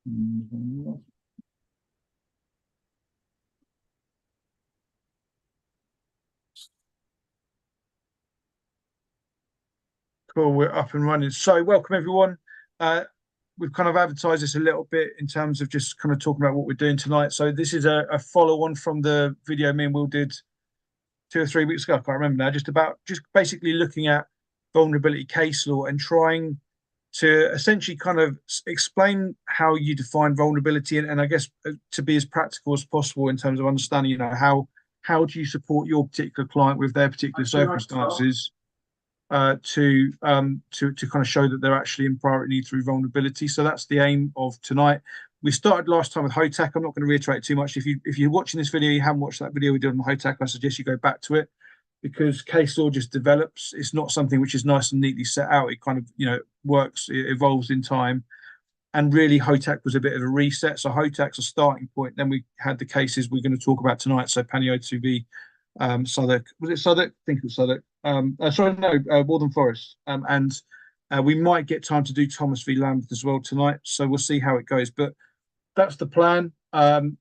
Cool, we're up and running. So, welcome everyone. Uh, we've kind of advertised this a little bit in terms of just kind of talking about what we're doing tonight. So, this is a follow-on from the video me and Will did 2 or 3 weeks ago. I can't remember now. Just basically looking at vulnerability case law and trying to essentially kind of explain how you define vulnerability and I guess to be as practical as possible in terms of understanding, how do you support your particular client with their particular circumstances to kind of show that they're actually in priority need through vulnerability. So that's the aim of tonight. We started last time with HOTAC. I'm not going to reiterate too much. If you're watching this video, you haven't watched that video we did on HOTAC, I suggest you go back to it because case law just develops. It's not something which is nice and neatly set out. It kind of works, it evolves in time. And really, HOTAC was a bit of a reset. So HOTAC's a starting point. Then we had the cases we're going to talk about tonight. So Panu v Southwark. Was it Southwark? I think it was Southwark. Sorry, no, Waltham Forest. And we might get time to do Thomas v Lamberth as well tonight. So we'll see how it goes. But that's the plan. Me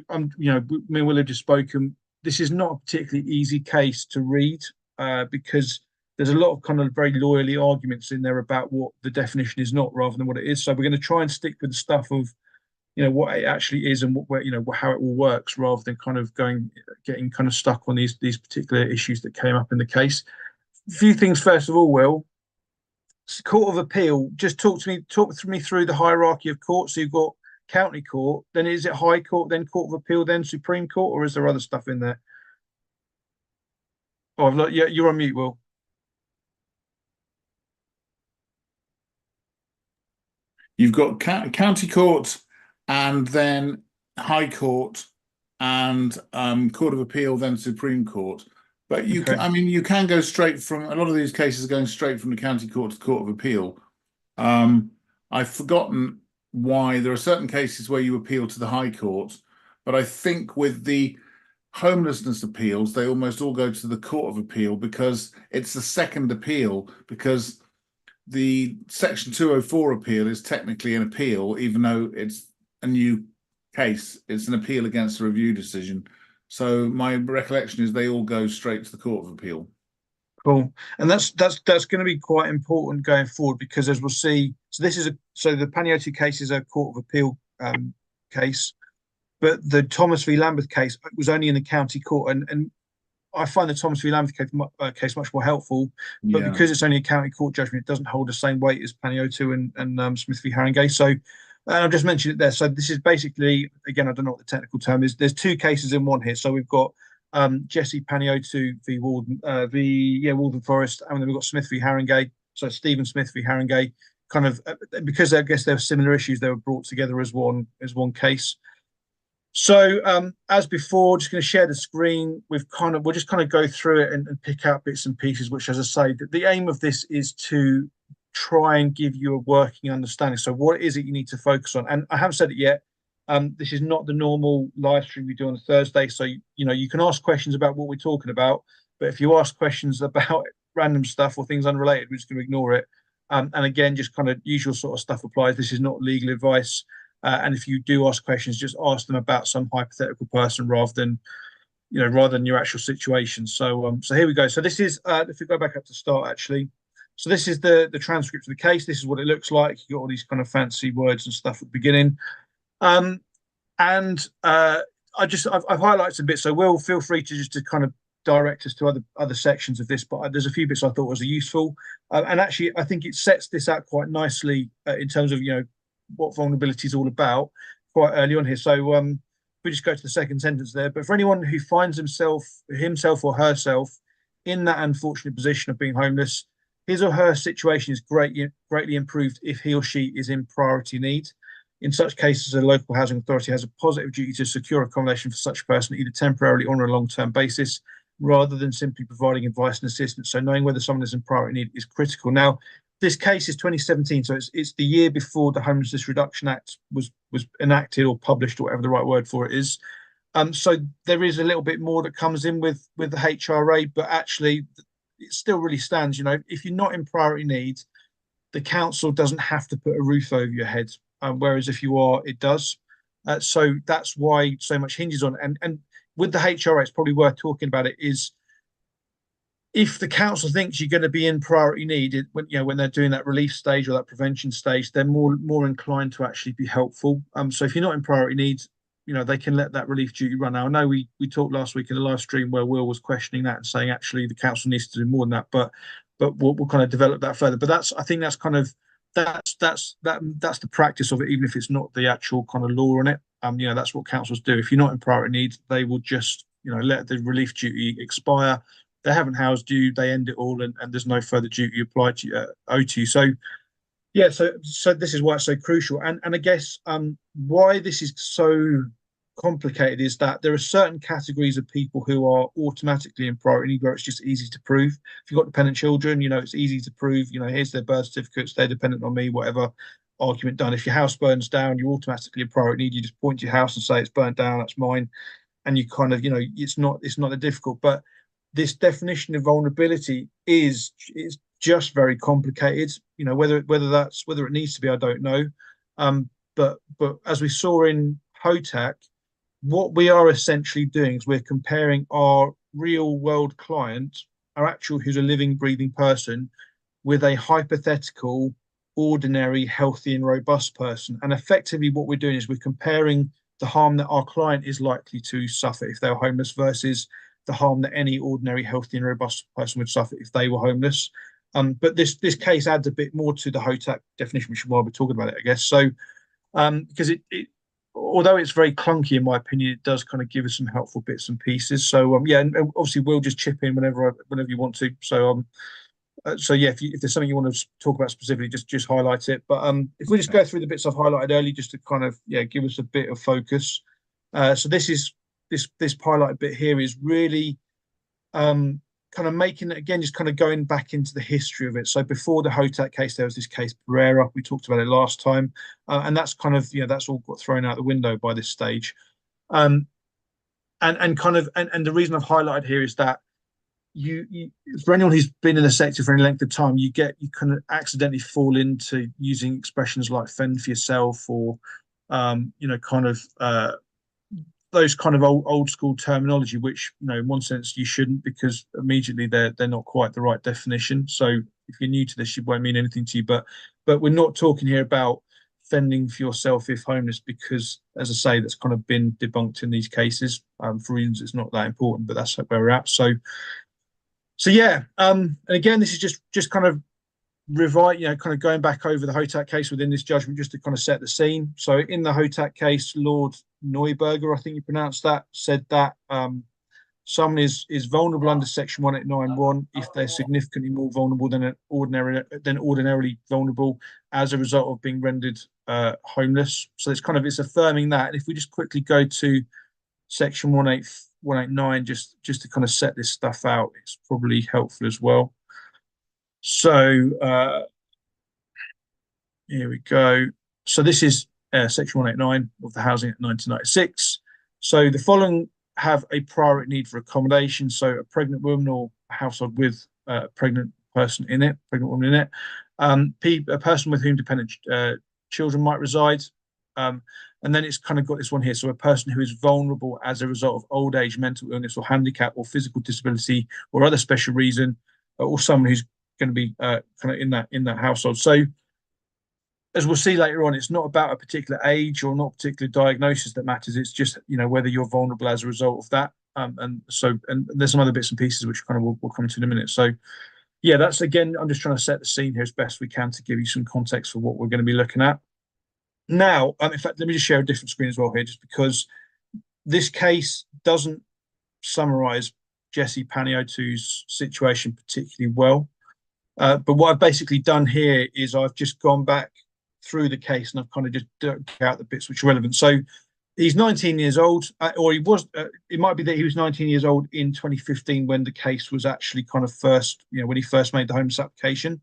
and Will have just spoken. This is not a particularly easy case to read because there's a lot of kind of very lawyerly arguments in there about what the definition is not rather than what it is. So we're going to try and stick with the stuff of what it actually is and how it all works rather than kind of getting kind of stuck on these particular issues that came up in the case. A few things first of all, Will. Court of Appeal, just talk me through the hierarchy of courts. So you've got County Court, then is it High Court, then Court of Appeal, then Supreme Court, or is there other stuff in there? Oh, yeah, you're on mute, Will. You've got County Court and then High Court and Court of Appeal, then Supreme Court. But you can go straight from a lot of these cases going straight from the County Court to the Court of Appeal. I've forgotten why there are certain cases where you appeal to the High Court, but I think with the homelessness appeals, they almost all go to the Court of Appeal because it's the second appeal, because the Section 204 appeal is technically an appeal, even though it's a new case. It's an appeal against a review decision. So my recollection is they all go straight to the Court of Appeal. Cool, and that's going to be quite important going forward because as we'll see, so the Panu case is a Court of Appeal case, but the Thomas v Lamberth case was only in the County Court, and I find the Thomas v Lamberth case much more helpful, but because it's only a County Court judgment, it doesn't hold the same weight as Panu and Smith v Haringey. So, and I've just mentioned it there. So this is basically, again, I don't know what the technical term is. There's two cases in one here. So we've got Jesse Panu v Waltham Forest, and then we've got Smith v Haringey. So Stephen Smith v Haringey, kind of because I guess there were similar issues, they were brought together as one case. So as before, just going to share the screen. We'll just kind of go through it and pick out bits and pieces, which, as I say, the aim of this is to try and give you a working understanding. So what is it you need to focus on? And I haven't said it yet. This is not the normal live stream we do on a Thursday. So, you can ask questions about what we're talking about. But if you ask questions about random stuff or things unrelated, we're just going to ignore it. And again, just kind of usual sort of stuff applies. This is not legal advice. And if you do ask questions, just ask them about some hypothetical person rather than your actual situation. So here we go. So this is if we go back up to start actually. So this is the transcript of the case. This is what it looks like. You got all these kind of fancy words and stuff at the beginning. I've highlighted a bit. So Will, feel free to kind of direct us to other sections of this. But there's a few bits I thought was useful. And actually, I think it sets this out quite nicely in terms of what vulnerability is all about quite early on here. So we just go to the second sentence there. But for anyone who finds himself or herself in that unfortunate position of being homeless, his or her situation is greatly improved if he or she is in priority need. In such cases, a local housing authority has a positive duty to secure accommodation for such a person, either temporarily or on a long-term basis, rather than simply providing advice and assistance. So knowing whether someone is in priority need is critical. Now, this case is 2017, so it's the year before the Homelessness Reduction Act was enacted or published, or whatever the right word for it is. So there is a little bit more that comes in with the HRA, but actually it still really stands. If you're not in priority need, the council doesn't have to put a roof over your head. whereas if you are, it does. So that's why so much hinges on it. And with the HRA, it's probably worth talking about it. Is if the council thinks you're going to be in priority need, when they're doing that relief stage or that prevention stage, they're more inclined to actually be helpful. So if you're not in priority needs, they can let that relief duty run. Now I know we talked last week in the live stream where Will was questioning that and saying actually the council needs to do more than that, but we'll kind of develop that further. But I think that's kind of that's the practice of it, even if it's not the actual kind of law on it. That's what councils do. If you're not in priority needs, they will just let the relief duty expire. They haven't housed you, they end it all, and there's no further duty applied to you, owed to you. So yeah, so this is why it's so crucial, and I guess why this is so complicated is that there are certain categories of people who are automatically in priority need where it's just easy to prove. If you've got dependent children, it's easy to prove. Here's their birth certificates, they're dependent on me, whatever argument done. If your house burns down, you're automatically in priority need. You just point to your house and say it's burnt down, that's mine, and you kind of it's not that difficult. But this definition of vulnerability is just very complicated. Whether it needs to be, I don't know. But as we saw in HOTAC, what we are essentially doing is we're comparing our real world client, who's a living, breathing person, with a hypothetical, ordinary, healthy, and robust person. And effectively, what we're doing is we're comparing the harm that our client is likely to suffer if they're homeless versus the harm that any ordinary, healthy, and robust person would suffer if they were homeless. But this case adds a bit more to the HOTAC definition, which is why we're talking about it, I guess. So, because although it's very clunky in my opinion, it does kind of give us some helpful bits and pieces. So, and obviously we'll just chip in whenever you want to. So, yeah, if there's something you want to talk about specifically, just highlight it. But if we just go through the bits I've highlighted early, just to kind of give us a bit of focus. So this highlighted bit here is really kind of making it again, just kind of going back into the history of it. So before the HOTAC case, there was this case Pereira. We talked about it last time, and that's kind of that's all got thrown out the window by this stage. And the reason I've highlighted here is that you for anyone who's been in the sector for any length of time, you kind of accidentally fall into using expressions like fend for yourself or those kind of old school terminology, which in one sense you shouldn't, because immediately they're not quite the right definition. So if you're new to this, it won't mean anything to you. But we're not talking here about fending for yourself if homeless, because as I say, that's kind of been debunked in these cases for reasons it's not that important. But that's where we're at. So yeah. And again, this is just kind of kind of going back over the HOTAC case within this judgment, just to kind of set the scene. So in the HOTAC case, Lord Neuberger, I think you pronounced that, said that someone is vulnerable under Section 1891 if they're significantly more vulnerable than ordinarily vulnerable as a result of being rendered homeless. So it's affirming that. And if we just quickly go to Section 189, just to kind of set this stuff out, it's probably helpful as well. So here we go. So this is Section 189 of the Housing Act 1996. So the following have a priority need for accommodation. So a pregnant woman or a household with a pregnant woman in it, a person with whom dependent children might reside. And then it's kind of got this one here. So a person who is vulnerable as a result of old age, mental illness or handicap or physical disability or other special reason, or someone who's going to be kind of in that household. So as we'll see later on, it's not about a particular age or not a particular diagnosis that matters. It's just whether you're vulnerable as a result of that. And there's some other bits and pieces which kind of we'll come to in a minute. So yeah, that's again, I'm just trying to set the scene here as best we can to give you some context for what we're going to be looking at. Now, in fact, let me just share a different screen as well here, just because this case doesn't summarize Jesse Paniotu's situation particularly well. But what I've basically done here is I've just gone back through the case and I've kind of just dug out the bits which are relevant. So he's 19 years old, or he was, it might be that he was 19 years old in 2015 when the case was actually kind of first, when he first made the homeless application.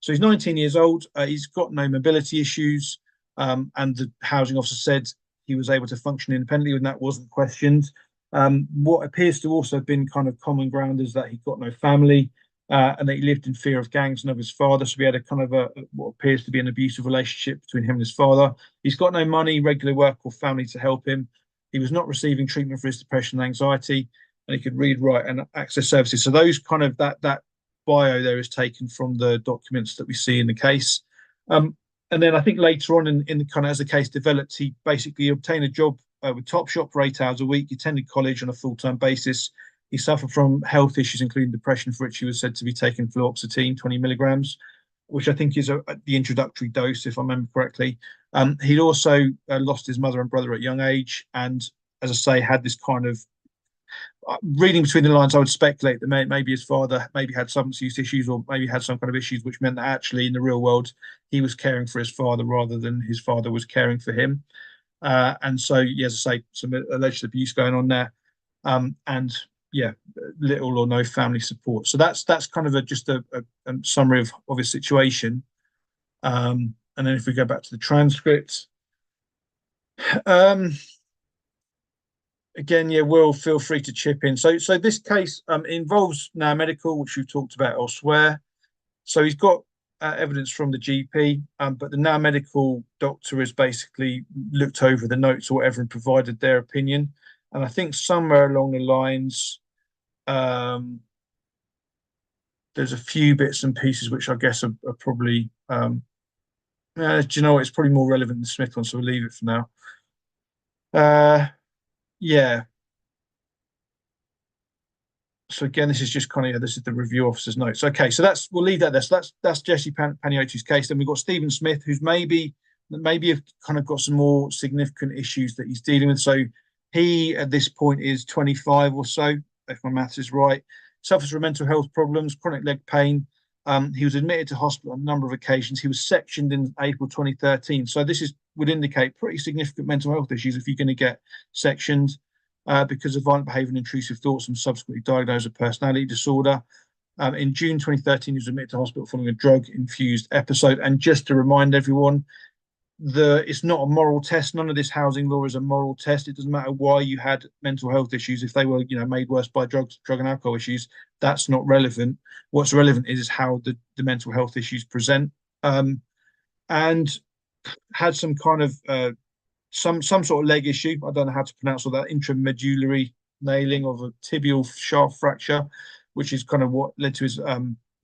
So he's 19 years old, he's got no mobility issues, and the housing officer said he was able to function independently and that wasn't questioned. What appears to also have been kind of common ground is that he got no family. and that he lived in fear of gangs and of his father. So we had a kind of what appears to be an abusive relationship between him and his father. He's got no money, regular work, or family to help him. He was not receiving treatment for his depression and anxiety, and he could read, write, and access services. So those kind of that bio there is taken from the documents that we see in the case. And then I think later on in the kind of as the case developed, he basically obtained a job with Topshop for 8 hours a week. He attended college on a full-time basis. He suffered from health issues, including depression, for which he was said to be taking fluoxetine, 20 milligrams, which I think is the introductory dose, if I remember correctly. He'd also lost his mother and brother at a young age, and as I say, had this kind of reading between the lines, I would speculate that maybe his father maybe had substance use issues, or maybe had some kind of issues, which meant that actually in the real world he was caring for his father rather than his father was caring for him. And so, yeah, as I say, some alleged abuse going on there, and yeah, little or no family support. So that's kind of just a summary of his situation. And then if we go back to the transcript, again, yeah, Will, feel free to chip in. So this case involves Now Medical, which we've talked about elsewhere. So he's got evidence from the GP, but the Now Medical doctor has basically looked over the notes or whatever and provided their opinion. And I think somewhere along the lines, there's a few bits and pieces which I guess are probably, do you know what? It's probably more relevant than the Smith one, so we'll leave it for now. Yeah. So again, this is just kind of, this is the review officer's notes. Okay, so we'll leave that there. So that's Jesse Paniotti's case. Then we've got Stephen Smith, who's maybe have kind of got some more significant issues that he's dealing with. So he at this point is 25 or so, if my maths is right. Suffers from mental health problems, chronic leg pain. He was admitted to hospital on a number of occasions. He was sectioned in April 2013. So this would indicate pretty significant mental health issues if you're going to get sectioned. Because of violent behaviour and intrusive thoughts, and subsequently diagnosed with personality disorder. In June 2013, he was admitted to hospital following a drug-infused episode. And just to remind everyone, it's not a moral test. None of this housing law is a moral test. It doesn't matter why you had mental health issues. If they were, made worse by drug and alcohol issues, that's not relevant. What's relevant is how the mental health issues present. And had some kind of some sort of leg issue. I don't know how to pronounce all that. Intramedullary nailing of a tibial shaft fracture, which is kind of what led to his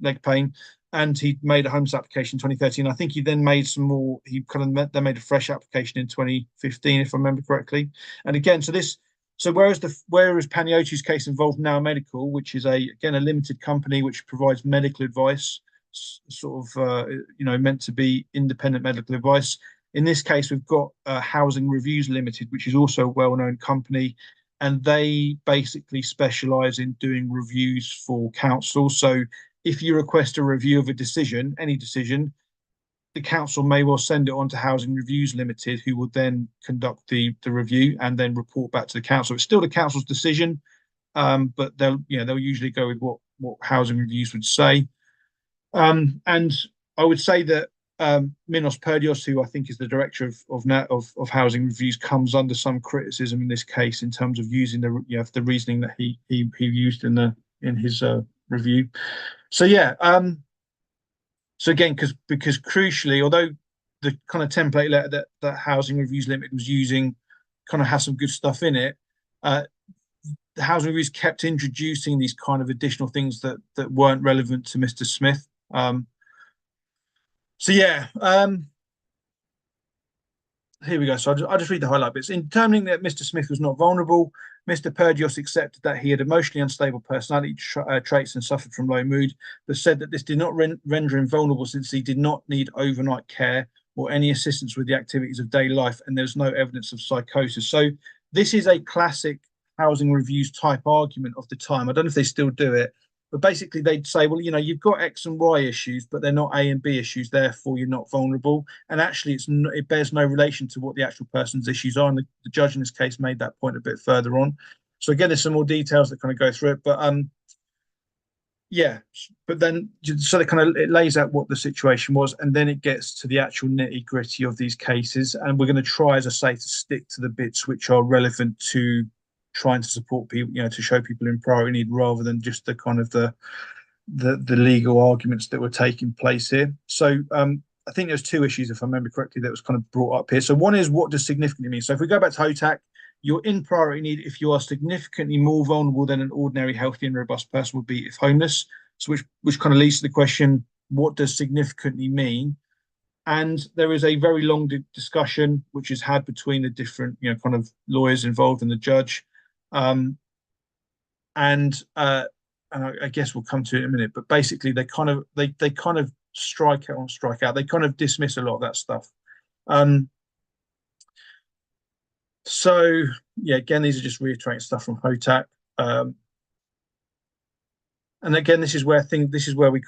leg pain. And he made a homeless application in 2013. I think he then made some more. He kind of then made a fresh application in 2015, if I remember correctly. And again, whereas Paniotti's case involved Now Medical, which is a limited company which provides medical advice, sort of meant to be independent medical advice. In this case, we've got Housing Reviews Limited, which is also a well-known company, and they basically specialise in doing reviews for council. So if you request a review of a decision, any decision, the council may well send it on to Housing Reviews Limited, who will then conduct the review and then report back to the council. It's still the council's decision, but they'll usually go with what Housing Reviews would say. And I would say that Minos Perdios, who I think is the director of Housing Reviews, comes under some criticism in this case in terms of using the reasoning that he used in his review. So yeah, so again, because crucially, although the kind of template letter that Housing Reviews Limited was using kind of has some good stuff in it, the Housing Reviews kept introducing these kind of additional things that weren't relevant to Mr. Smith. So yeah, here we go. So I'll just read the highlight bits. In determining that Mr. Smith was not vulnerable, Mr. Perdios accepted that he had emotionally unstable personality traits and suffered from low mood, but said that this did not render him vulnerable since he did not need overnight care or any assistance with the activities of daily life, and there's no evidence of psychosis. So this is a classic Housing Reviews type argument of the time. I don't know if they still do it, but basically they'd say, well, you've got X and Y issues, but they're not A and B issues, therefore you're not vulnerable. And actually it bears no relation to what the actual person's issues are. And the judge in this case made that point a bit further on. So again, there's some more details that kind of go through it, but yeah, but then so it lays out what the situation was, and then it gets to the actual nitty gritty of these cases. And we're going to try, as I say, to stick to the bits which are relevant to trying to support people, to show people in priority need, rather than just the kind of the the legal arguments that were taking place here. So I think there's two issues, if I remember correctly, that was kind of brought up here. So one is, what does significantly mean? So if we go back to HOTAC, you're in priority need if you are significantly more vulnerable than an ordinary, healthy, and robust person would be if homeless. So which kind of leads to the question, what does significantly mean? And there is a very long discussion which is had between the different, kind of lawyers involved and the judge. Um, and I guess we'll come to it in a minute, but basically they kind of strike out on strike out. They kind of dismiss a lot of that stuff. Um, so yeah, again, these are just reiterating stuff from HOTAC. And again, this is where we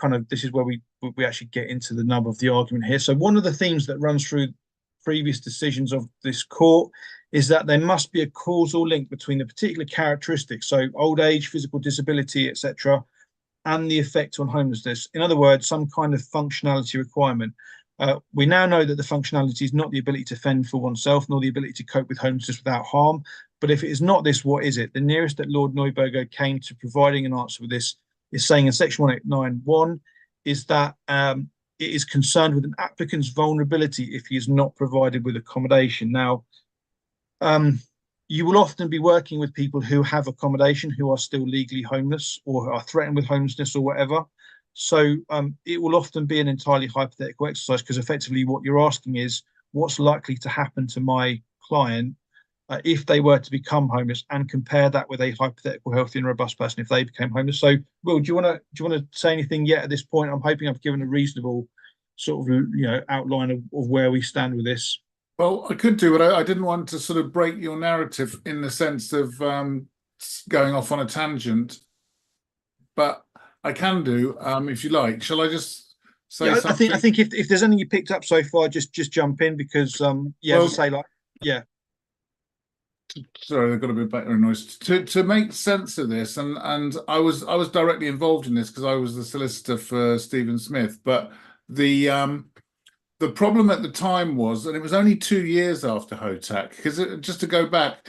actually get into the nub of the argument here. So one of the themes that runs through previous decisions of this court is that there must be a causal link between the particular characteristics, so old age, physical disability, etc., and the effect on homelessness. In other words, some kind of functionality requirement. We now know that the functionality is not the ability to fend for oneself, nor the ability to cope with homelessness without harm. But if it is not this, what is it? The nearest that Lord Neuberger came to providing an answer for this is saying in section 1891 is that it is concerned with an applicant's vulnerability if he is not provided with accommodation. Now, you will often be working with people who have accommodation, who are still legally homeless or are threatened with homelessness or whatever. So it will often be an entirely hypothetical exercise, because effectively what you're asking is, what's likely to happen to my client if they were to become homeless, and compare that with a hypothetical healthy and robust person if they became homeless. So, Will, do you want to say anything yet at this point? I'm hoping I've given a reasonable sort of outline of where we stand with this. Well, I could do, but I didn't want to sort of break your narrative in the sense of going off on a tangent. But I can do, if you like. Shall I just say something? I think if there's anything you picked up so far, just jump in, because well, as I say, sorry, I've got a bit of background noise. To make sense of this, and I was directly involved in this because I was the solicitor for Stephen Smith. But the problem at the time was, and it was only 2 years after HOTAC, because just to go back,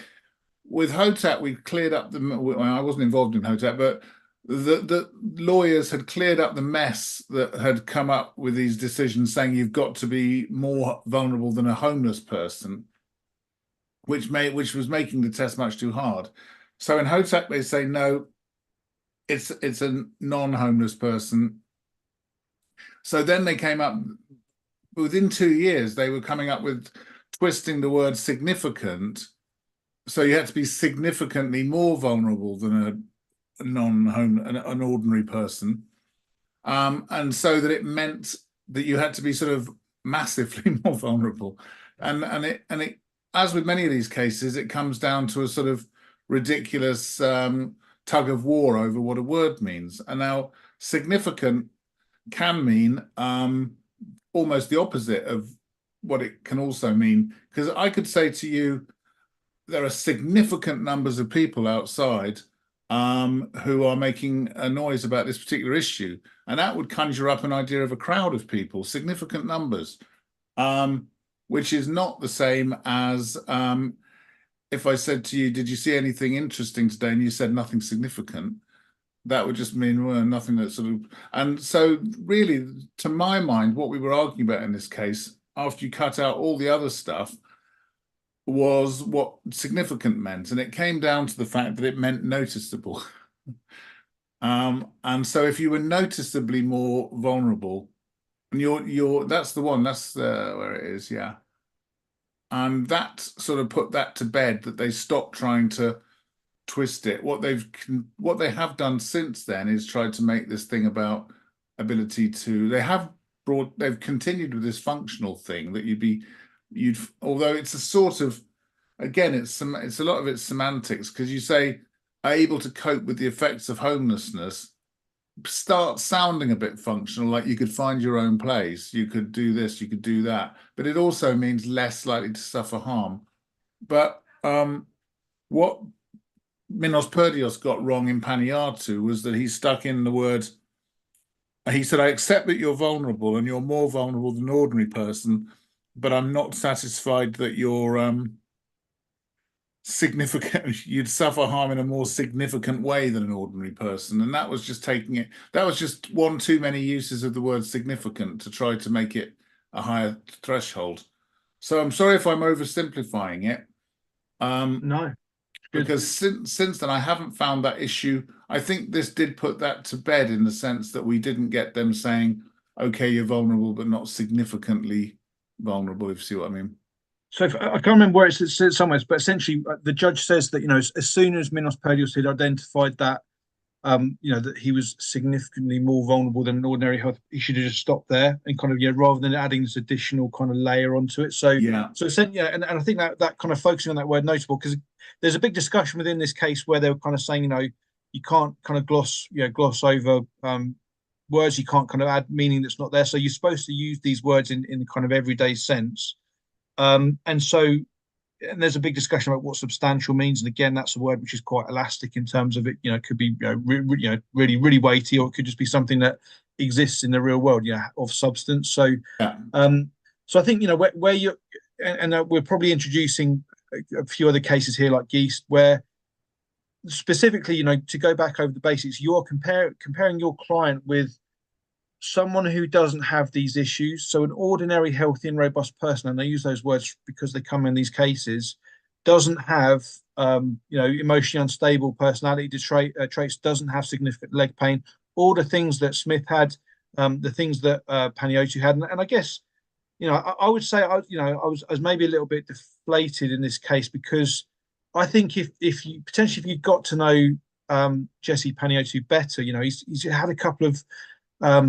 with HOTAC, we cleared up I wasn't involved in HOTAC, but the lawyers had cleared up the mess that had come up with these decisions saying you've got to be more vulnerable than a homeless person, which was making the test much too hard. So in HOTAC, they say, no, it's a non-homeless person. So then they came up, within 2 years, they were coming up with twisting the word significant. So you had to be significantly more vulnerable than an ordinary person. And so that it meant that you had to be sort of massively more vulnerable. And it as with many of these cases, it comes down to a sort of ridiculous tug of war over what a word means. And now significant can mean almost the opposite of what it can also mean. Because I could say to you, there are significant numbers of people outside who are making a noise about this particular issue. And that would conjure up an idea of a crowd of people, significant numbers. Which is not the same as if I said to you, did you see anything interesting today? And you said nothing significant. That would just mean, well, nothing that sort of... And so really, to my mind, what we were arguing about in this case, after you cut out all the other stuff, was what significant meant. And it came down to the fact that it meant noticeable. And so if you were noticeably more vulnerable, and that's the one, that's where it is, yeah. And that sort of put that to bed, that they stopped trying to twist it. What they have done since then is tried to make this thing about ability to, they've continued with this functional thing that although it's a sort of, again, it's a lot of it's semantics, because you say able to cope with the effects of homelessness starts sounding a bit functional, like you could find your own place, you could do this, you could do that, but it also means less likely to suffer harm. But what Minos Perdios got wrong in Paniatu was that he stuck in the word, he said, I accept that you're vulnerable and you're more vulnerable than an ordinary person, but I'm not satisfied that you're significant, you'd suffer harm in a more significant way than an ordinary person. And that was just that was just one too many uses of the word significant to try to make it a higher threshold. So I'm sorry if I'm oversimplifying it. No, good. Because since then I haven't found that issue. I think this did put that to bed in the sense that we didn't get them saying, okay, you're vulnerable, but not significantly vulnerable, if you see what I mean. So I can't remember where it says somewhere, but essentially the judge says that, as soon as Minos Podios had identified that, that he was significantly more vulnerable than an ordinary health, he should have just stopped there and kind of, rather than adding this additional kind of layer onto it. So, Yeah. so essentially, and I think that kind of focusing on that word notable, because there's a big discussion within this case where they were kind of saying, you can't kind of gloss over words, you can't kind of add meaning that's not there. So you're supposed to use these words in kind of everyday sense. And there's a big discussion about what substantial means, and again, that's a word which is quite elastic in terms of it. It could be really really weighty, or it could just be something that exists in the real world, of substance. So, Yeah. So I think where you're, and we're probably introducing a few other cases here like Geest, where specifically, to go back over the basics, you are comparing your client with someone who doesn't have these issues. So an ordinary, healthy, and robust person, and I use those words because they come in these cases, doesn't have, emotionally unstable personality traits, doesn't have significant leg pain, all the things that Smith had, the things that Paniotto had, and I guess, I would say, I was maybe a little bit deflated in this case, because I think if you got to know Jesse Paniotto better, he's had a couple of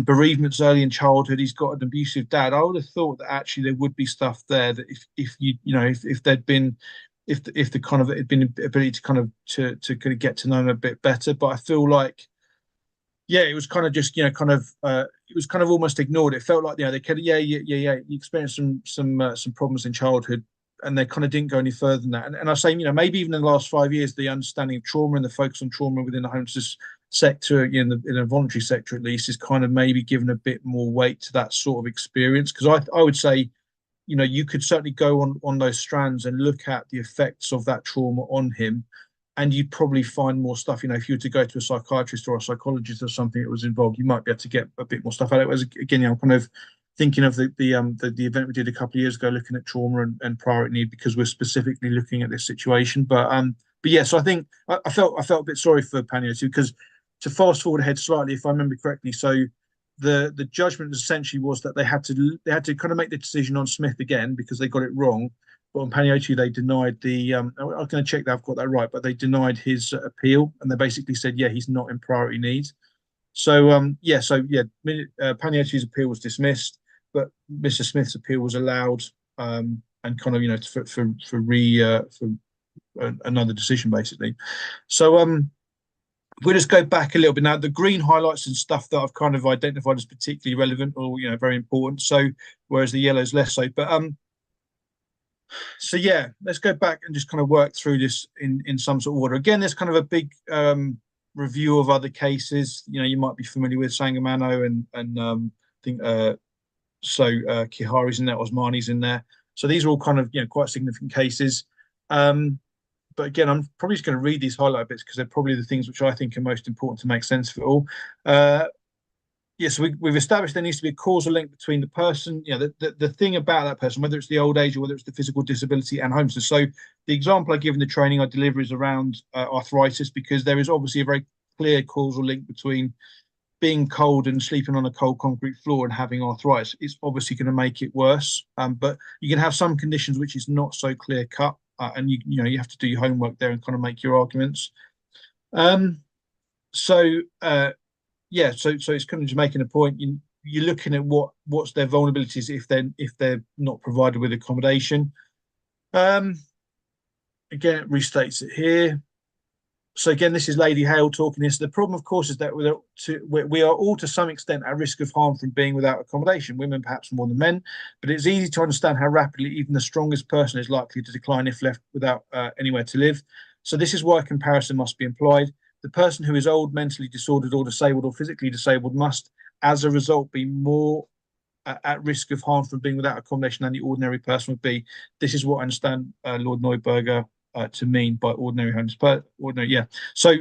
bereavements early in childhood. He's got an abusive dad. I would have thought that actually there would be stuff there that if there'd been, if the kind of it had been ability to kind of get to know him a bit better. But I feel like, it was kind of just it was kind of almost ignored. It felt like they could you experienced some problems in childhood, and they kind of didn't go any further than that. And I say, maybe even in the last 5 years, the understanding of trauma and the focus on trauma within the homelessness sector, in a voluntary sector at least, is kind of maybe given a bit more weight to that sort of experience. Because I would say, you could certainly go on those strands and look at the effects of that trauma on him, and you'd probably find more stuff. If you were to go to a psychiatrist or a psychologist or something that was involved, you might be able to get a bit more stuff out of it. Again, I'm kind of thinking of the event we did a couple of years ago, looking at trauma and priority need, because we're specifically looking at this situation. But yeah, so I think I felt a bit sorry for Paniotto, because, to fast forward ahead slightly, if I remember correctly, so the judgment essentially was that they had to kind of make the decision on Smith again because they got it wrong. But on Paniotto, they denied the. I'm going to check that I've got that right, but they denied his appeal, and they basically said, he's not in priority needs. So Paniotto's appeal was dismissed, but Mr. Smith's appeal was allowed, and kind of for another decision basically. So we'll just go back a little bit now. The green highlights and stuff that I've kind of identified as particularly relevant or very important. So whereas the yellow's less so. But so let's go back and just kind of work through this in some sort of order. Again, there's kind of a big review of other cases. You might be familiar with Sangamano and I think Kihari's in there, Osmani's in there. So these are all kind of quite significant cases. But again, I'm probably just going to read these highlight bits because they're probably the things which I think are most important to make sense of it all. So we've established there needs to be a causal link between the person, the thing about that person, whether it's the old age or whether it's the physical disability and homelessness. So the example I give in the training I deliver is around arthritis, because there is obviously a very clear causal link between being cold and sleeping on a cold concrete floor and having arthritis. It's obviously going to make it worse. But you can have some conditions which is not so clear cut. And you have to do your homework there and kind of make your arguments. So it's kind of just making a point. You're looking at what's their vulnerabilities if they're not provided with accommodation. Again, it restates it here. So again, this is Lady Hale talking this. The problem, of course, is that we are all to some extent at risk of harm from being without accommodation, women perhaps more than men, but it's easy to understand how rapidly even the strongest person is likely to decline if left without anywhere to live. So this is why a comparison must be employed. The person who is old, mentally disordered or disabled or physically disabled must, as a result, be more at risk of harm from being without accommodation than the ordinary person would be. This is what I understand Lord Neuberger to mean by ordinary homeless. But ordinary, yeah. So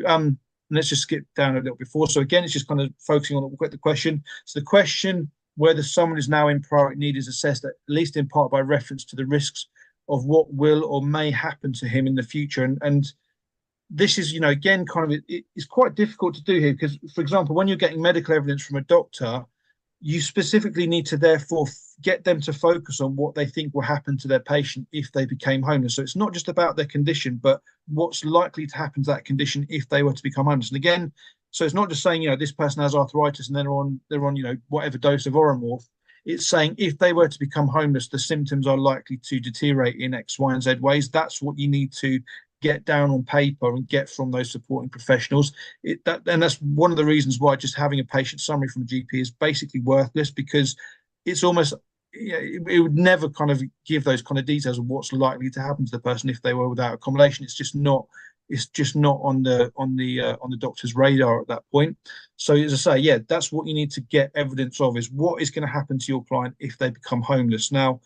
let's just skip down a little before. So again, it's just kind of focusing on the question. So the question whether someone is now in priority need is assessed at least in part by reference to the risks of what will or may happen to him in the future. And this is, again, kind of it's quite difficult to do here because, for example, when you're getting medical evidence from a doctor, you specifically need to therefore get them to focus on what they think will happen to their patient if they became homeless. So it's not just about their condition, but what's likely to happen to that condition if they were to become homeless. And again, so it's not just saying, this person has arthritis and they're on, whatever dose of Oromorph. It's saying if they were to become homeless, the symptoms are likely to deteriorate in X, Y, and Z ways. That's what you need to get down on paper and get from those supporting professionals. And that's one of the reasons why just having a patient summary from a GP is basically worthless, because it's almost, it would never kind of give those kind of details of what's likely to happen to the person if they were without accommodation. It's just not on the doctor's radar at that point. So as I say, that's what you need to get evidence of, is what is going to happen to your client if they become homeless. Now,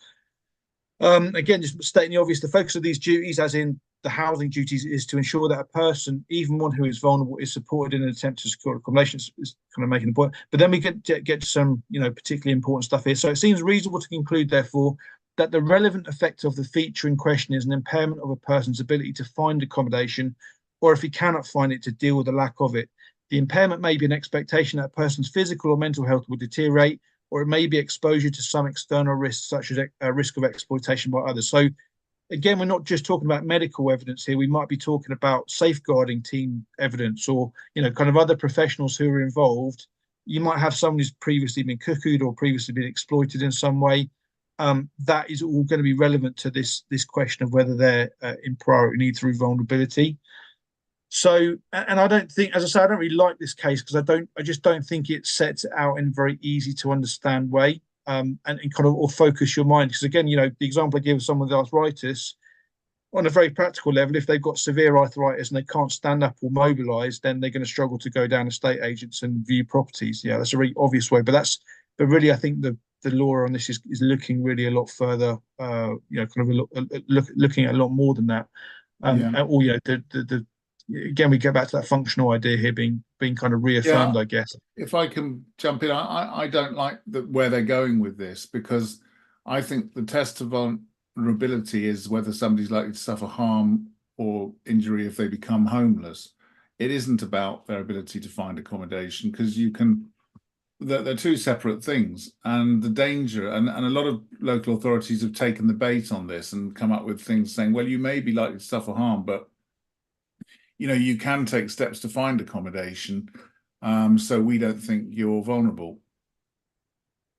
again, just stating the obvious, the focus of these duties, as in the housing duties, is to ensure that a person, even one who is vulnerable, is supported in an attempt to secure accommodation. Is kind of making the point. But then we get to some, particularly important stuff here. So it seems reasonable to conclude, therefore, that the relevant effect of the feature in question is an impairment of a person's ability to find accommodation, or if he cannot find it, to deal with the lack of it. The impairment may be an expectation that a person's physical or mental health will deteriorate, or it may be exposure to some external risks, such as a risk of exploitation by others. So again, we're not just talking about medical evidence here. We might be talking about safeguarding team evidence, or, kind of other professionals who are involved. You might have someone who's previously been cuckooed or previously been exploited in some way. That is all going to be relevant to this question of whether they're in priority need through vulnerability. So, and I don't think, as I say, I don't really like this case because I just don't think it sets it out in a very easy to understand way, and kind of, or focus your mind. Because again, the example I give of someone with arthritis, on a very practical level, if they've got severe arthritis and they can't stand up or mobilize, then they're going to struggle to go down estate agents and view properties. Yeah, that's a really obvious way, but really, I think the law on this is looking really a lot further, kind of looking at a lot more than that. Again, we get back to that functional idea here being kind of reaffirmed, I guess. If I can jump in, I don't like where they're going with this, because I think the test of vulnerability is whether somebody's likely to suffer harm or injury if they become homeless. It isn't about their ability to find accommodation, because they're two separate things. And the danger, and a lot of local authorities have taken the bait on this and come up with things saying, well, you may be likely to suffer harm, but you can take steps to find accommodation, so we don't think you're vulnerable.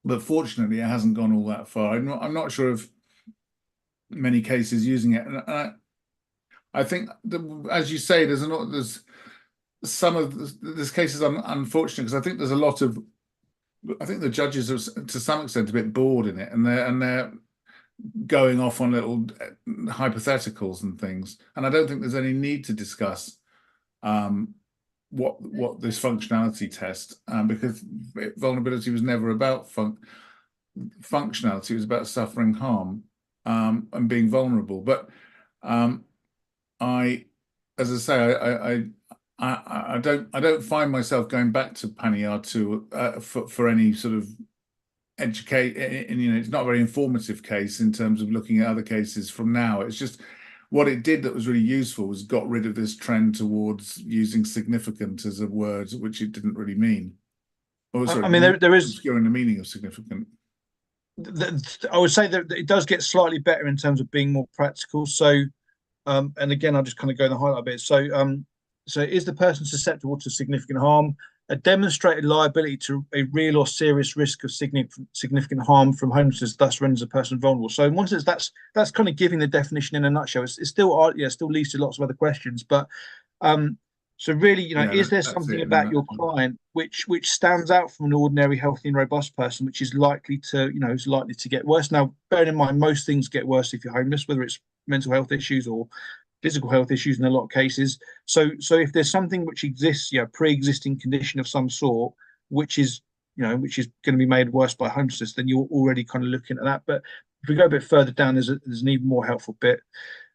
But fortunately, it hasn't gone all that far. I'm not sure of many cases using it. And I think, as you say, there's some of this cases unfortunate, because I think there's a lot of, I think the judges are to some extent a bit bored in it, and they're going off on little hypotheticals and things. And I don't think there's any need to discuss what this functionality test, because vulnerability was never about functionality. It was about suffering harm, and being vulnerable. But as I say, I don't find myself going back to Panu for any sort of educate, and it's not a very informative case in terms of looking at other cases from now. It's just what it did that was really useful was got rid of this trend towards using significant as a word which it didn't really mean. I mean, there is obscuring the meaning of significant. I would say that it does get slightly better in terms of being more practical. So, and again, I'll just kind of go in the highlight bit. So is the person susceptible to significant harm? A demonstrated liability to a real or serious risk of significant harm from homelessness thus renders a person vulnerable. So in one sense, that's kind of giving the definition in a nutshell. It still leads to lots of other questions, but so really, is there something about your client which stands out from an ordinary, healthy, and robust person, which is likely to get worse? Now, bearing in mind, most things get worse if you're homeless, whether it's mental health issues or physical health issues in a lot of cases. So if there's something which exists, pre-existing condition of some sort, which is going to be made worse by homelessness, then you're already kind of looking at that. But if we go a bit further down, there's an even more helpful bit.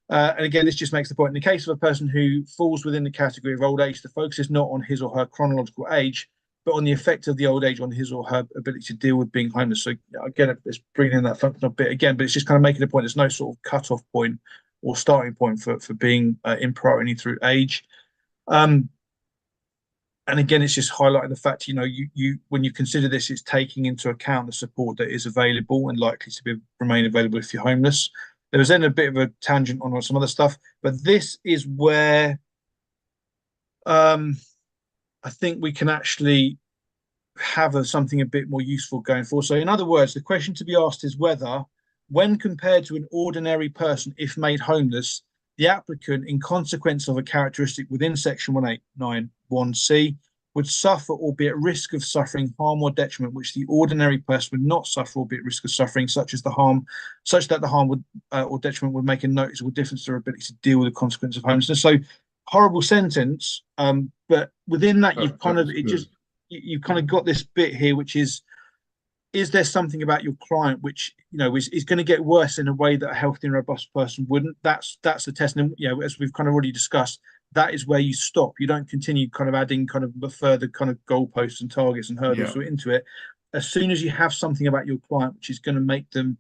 And again, this just makes the point. In the case of a person who falls within the category of old age, the focus is not on his or her chronological age, but on the effect of the old age on his or her ability to deal with being homeless. So again, it's bringing in that functional bit again, but it's just kind of making a point. There's no sort of cut-off point or starting point for being in priority through age. And again, it's just highlighting the fact, you when you consider this, it's taking into account the support that is available and likely to remain available if you're homeless. There was then a bit of a tangent on some other stuff, but this is where I think we can actually have something a bit more useful going forward. So in other words, the question to be asked is whether, when compared to an ordinary person, if made homeless, the applicant, in consequence of a characteristic within section 1891C, would suffer or be at risk of suffering harm or detriment which the ordinary person would not suffer or be at risk of suffering, such that the harm would or detriment would make a noticeable difference to their ability to deal with the consequence of homelessness. So horrible sentence, but within that you've kind of got this bit here, which is there something about your client which is going to get worse in a way that a healthy and robust person wouldn't? That's the test. And as we've kind of already discussed, that is where you stop. You don't continue kind of adding kind of further kind of goalposts and targets and hurdles into it. As soon as you have something about your client which is going to make them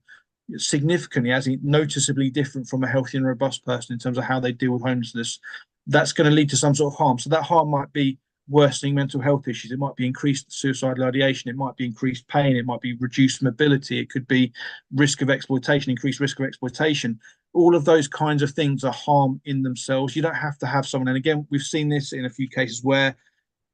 significantly, as in noticeably different from a healthy and robust person in terms of how they deal with homelessness, that's going to lead to some sort of harm. So that harm might be worsening mental health issues. It might be increased suicidal ideation. It might be increased pain. It might be reduced mobility. It could be risk of exploitation, increased risk of exploitation. All of those kinds of things are harm in themselves. You don't have to have someone. And again, we've seen this in a few cases where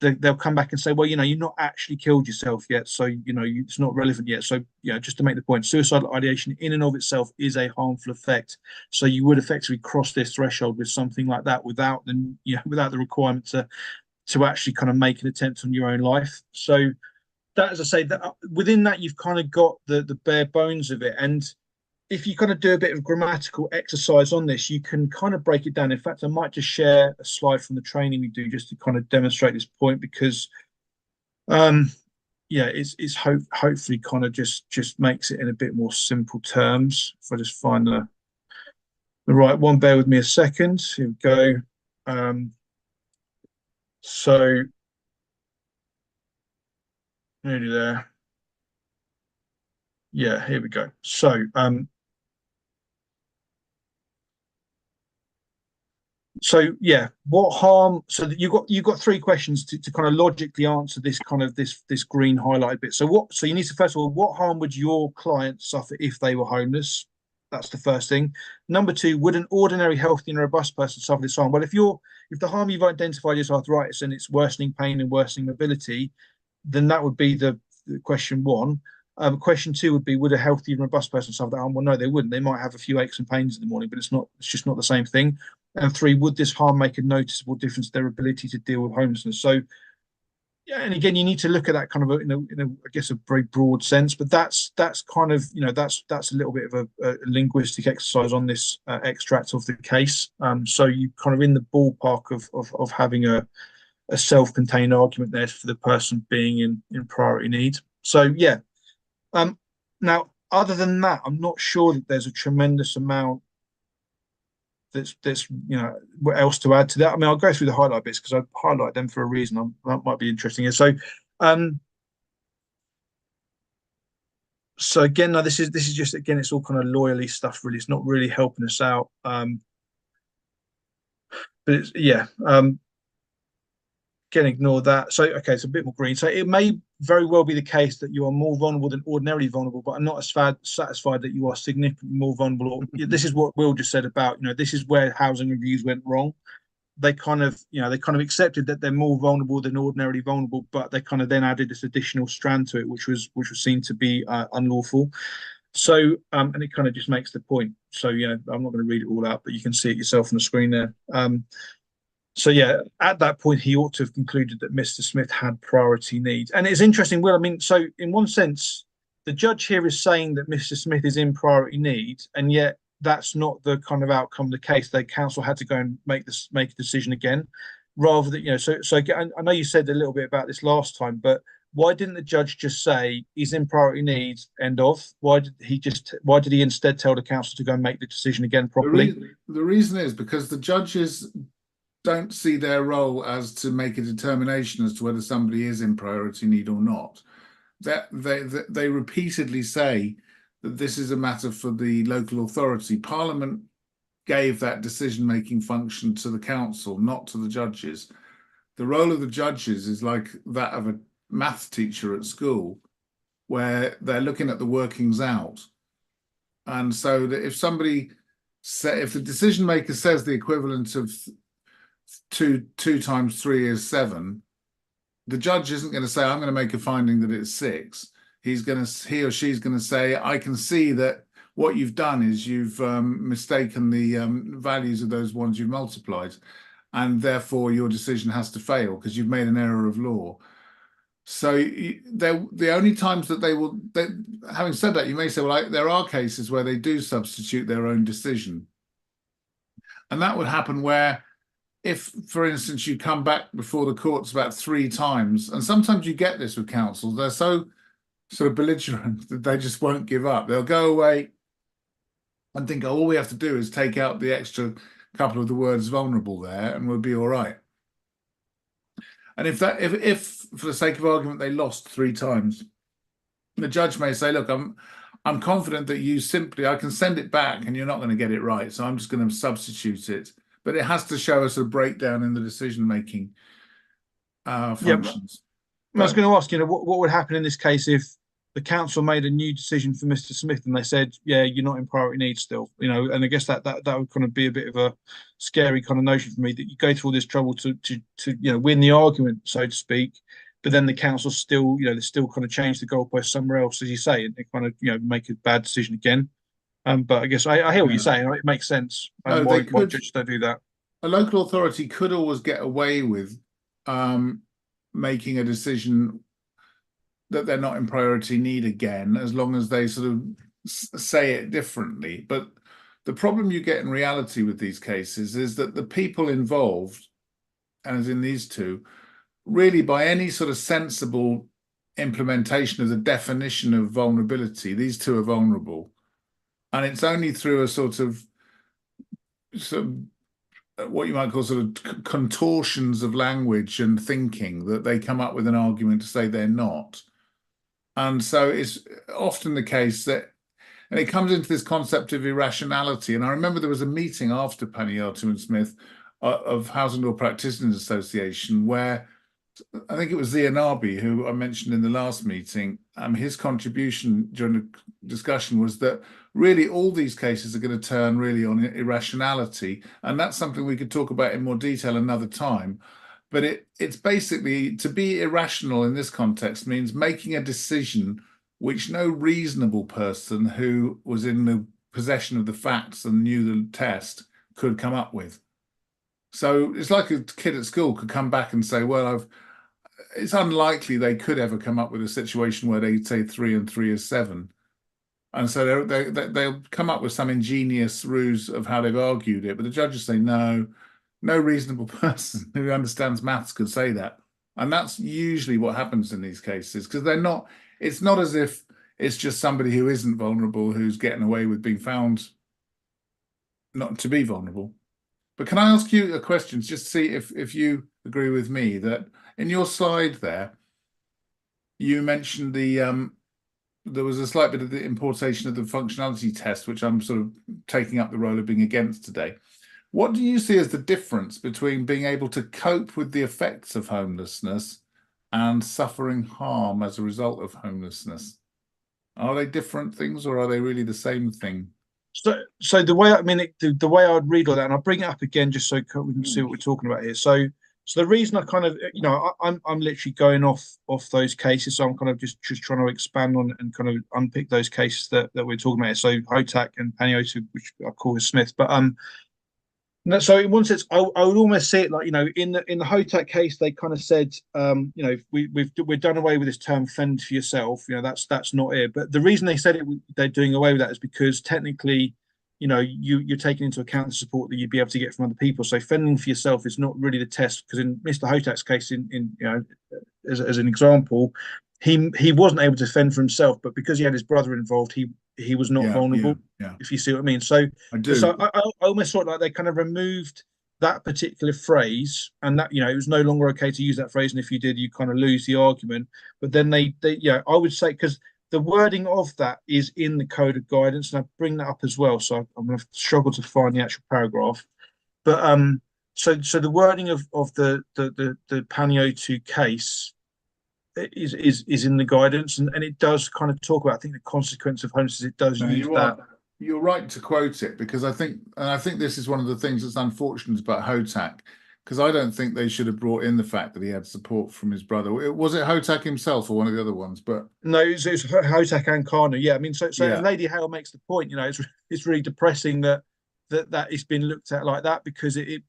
they'll come back and say, well, you've not actually killed yourself yet. So, it's not relevant yet. So, just to make the point, suicidal ideation in and of itself is a harmful effect. So you would effectively cross this threshold with something like that without the requirement to actually kind of make an attempt on your own life. So that, as I say, that within that, you've kind of got the bare bones of it. And if you kind of do a bit of grammatical exercise on this, you can kind of break it down. In fact, I might just share a slide from the training we do just to kind of demonstrate this point, because it's hopefully kind of just makes it in a bit more simple terms. If I just find the right one, bear with me a second. Here we go. So nearly there. Yeah, here we go. So what harm? So you've got three questions to kind of logically answer this kind of this green highlighted bit. So you need to, first of all, what harm would your client suffer if they were homeless? That's the first thing. Number two, would an ordinary, healthy and robust person suffer this harm? Well, if the harm you've identified is arthritis and it's worsening pain and worsening mobility, then that would be the question one. Question two would be, would a healthy and robust person suffer that harm? Well, no, they wouldn't. They might have a few aches and pains in the morning, but it's just not the same thing. And three, would this harm make a noticeable difference to their ability to deal with homelessness? So, yeah, and again, you need to look at that kind of in a I guess a very broad sense, but that's kind of that's a little bit of a linguistic exercise on this extract of the case. So you kind of in the ballpark of having a self-contained argument there for the person being in priority need. So yeah. Now, other than that, I'm not sure that there's a tremendous amount that's what else to add to that. I mean, I'll go through the highlight bits because I highlight them for a reason. That might be interesting here. So again, now this is just, again, it's all kind of lawyerly stuff. Really, it's not really helping us out. But it's again, ignore that. So okay, it's a bit more green. So it may very well be the case that you are more vulnerable than ordinarily vulnerable, but I'm not as satisfied that you are significantly more vulnerable. This is what Will just said about, this is where housing reviews went wrong. They kind of accepted that they're more vulnerable than ordinarily vulnerable, but they kind of then added this additional strand to it, which was seen to be unlawful. So, and it kind of just makes the point. So, I'm not going to read it all out, but you can see it yourself on the screen there. So yeah, at that point, he ought to have concluded that Mr. Smith had priority needs. And it's interesting, Will, I mean, so in one sense, the judge here is saying that Mr. Smith is in priority needs, and yet that's not the kind of outcome of the case. The council had to go and make a decision again, rather than, so again, I know you said a little bit about this last time, but why didn't the judge just say he's in priority needs, end of? Why did he instead tell the council to go and make the decision again properly? The reason is because the judges don't see their role as to make a determination as to whether somebody is in priority need or not. That they repeatedly say that this is a matter for the local authority. Parliament gave that decision-making function to the council, not to the judges. The role of the judges is like that of a math teacher at school, where they're looking at the workings out. And so that if the decision maker says the equivalent of two times 3 is 7, the judge isn't going to say, I'm going to make a finding that it's 6. He or she's going to say, I can see that what you've done is you've mistaken the values of those ones you've multiplied, and therefore your decision has to fail because you've made an error of law. So the only times that having said that, you may say, well, there are cases where they do substitute their own decision. And that would happen where if, for instance, you come back before the courts about 3 times, and sometimes you get this with councils, they're so sort of belligerent that they just won't give up. They'll go away and think, oh, all we have to do is take out the extra couple of the words vulnerable there and we'll be all right. And if for the sake of argument, they lost 3 times, the judge may say, look, I'm confident that I can send it back and you're not going to get it right. So I'm just going to substitute it. But it has to show us a breakdown in the decision-making functions. I was going to ask, what would happen in this case if the council made a new decision for Mr. Smith and they said, yeah, you're not in priority needs still, and I guess that would kind of be a bit of a scary kind of notion for me, that you go through all this trouble to win the argument, so to speak, but then the council still, they still kind of change the goalpost somewhere else, as you say, and they kind of, make a bad decision again. But I guess I hear what you're saying. It makes sense. Why judges don't do that? A local authority could always get away with making a decision that they're not in priority need again, as long as they sort of say it differently. But the problem you get in reality with these cases is that the people involved, as in these two, really by any sort of sensible implementation of the definition of vulnerability, these two are vulnerable. And it's only through a sort of what you might call sort of contortions of language and thinking that they come up with an argument to say they're not. And so it's often the case that, and it comes into this concept of irrationality. And I remember there was a meeting after Panu and Smith of Housing Law Practitioners Association, where I think it was Zianabi, who I mentioned in the last meeting, his contribution during the discussion was that really all these cases are going to turn really on irrationality. And that's something we could talk about in more detail another time. But it's basically, to be irrational in this context means making a decision which no reasonable person who was in the possession of the facts and knew the test could come up with. So it's like a kid at school could come back and say, well, it's unlikely they could ever come up with a situation where they say 3 and 3 is 7. And so they'll come up with some ingenious ruse of how they've argued it. But the judges say, no reasonable person who understands maths could say that. And that's usually what happens in these cases, because it's not as if it's just somebody who isn't vulnerable who's getting away with being found not to be vulnerable. But can I ask you a question, just to see if you agree with me, that in your slide there, you mentioned there was a slight bit of the importation of the functionality test, which I'm sort of taking up the role of being against today. What do you see as the difference between being able to cope with the effects of homelessness and suffering harm as a result of homelessness? Are they different things, or are they really the same thing? So the way the way I'd read all that, and I'll bring it up again just so we can see what we're talking about here. So the reason I kind of, I'm literally going off those cases, so I'm kind of just trying to expand on and kind of unpick those cases that we're talking about. So Hotak and Panu, which I call Smith, but no, so in one sense, I would almost see it like, in the Hotak case, they kind of said, we've done away with this term "fend for yourself." That's not it. But the reason they said they're doing away with that is because technically, you're taking into account the support that you'd be able to get from other people. So fending for yourself is not really the test, because in Mr. Hotak's case, as an example, he wasn't able to fend for himself, but because he had his brother involved, he was not Yeah, yeah, vulnerable. yeah. If you see what I mean. So I so do. I almost thought like they kind of removed that particular phrase, and that it was no longer okay to use that phrase, and if you did, you kind of lose the argument. But then they I would say, because the wording of that is in the code of guidance, and I bring that up as well. So I'm going to struggle to find the actual paragraph, but so the wording of the Paniotu case is in the guidance, and it does kind of talk about, I think, the consequence of homelessness. It does No, use that. you're right to quote it, because I think this is one of the things that's unfortunate about Hotak, because I don't think they should have brought in the fact that he had support from his brother. Was it Hotak himself or one of the other ones? But No, it's Hotak and Kanu. Yeah, I mean, so and yeah, Lady Hale makes the point. It's really depressing that it's been looked at like that, because it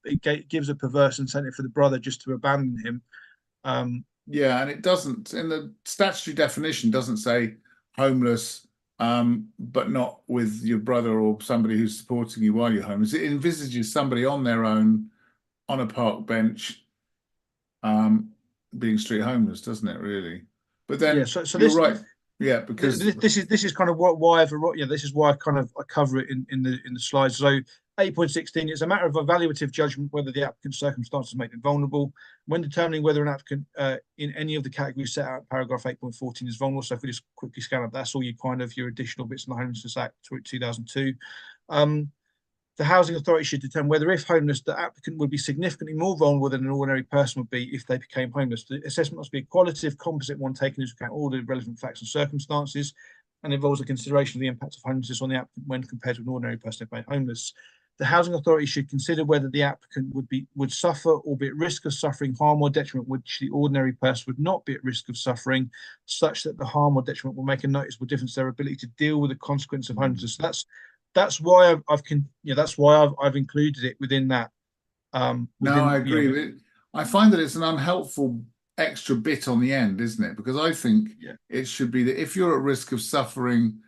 gives a perverse incentive for the brother just to abandon him. yeah, and it doesn't, in the statutory definition, doesn't say homeless, but not with your brother or somebody who's supporting you while you're homeless. It envisages somebody on their own on a park bench, um, being street homeless, doesn't it, really? But Yeah, then so you're this right. Yeah, because this is kind of why this is why I cover it in the slides. So 8.16, it's a matter of evaluative judgment whether the applicant's circumstances make them vulnerable when determining whether an applicant in any of the categories set out in paragraph 8.14 is vulnerable. So if we just quickly scan up, that's all your additional bits in the Homelessness Act 2002. The housing authority should determine whether, if homeless, the applicant would be significantly more vulnerable than an ordinary person would be if they became homeless. The assessment must be a qualitative, composite one, taking into account all the relevant facts and circumstances, and involves a consideration of the impact of homelessness on the applicant when compared to an ordinary person if made homeless. The housing authority should consider whether the applicant would suffer or be at risk of suffering harm or detriment which the ordinary person would not be at risk of suffering, such that the harm or detriment will make a noticeable difference to their ability to deal with the consequence of homelessness. So that's why that's why I've included it within that. no, I Within agree. I find that it's an unhelpful extra bit on the end, isn't it? Because I think yeah it should be that if you're at risk of suffering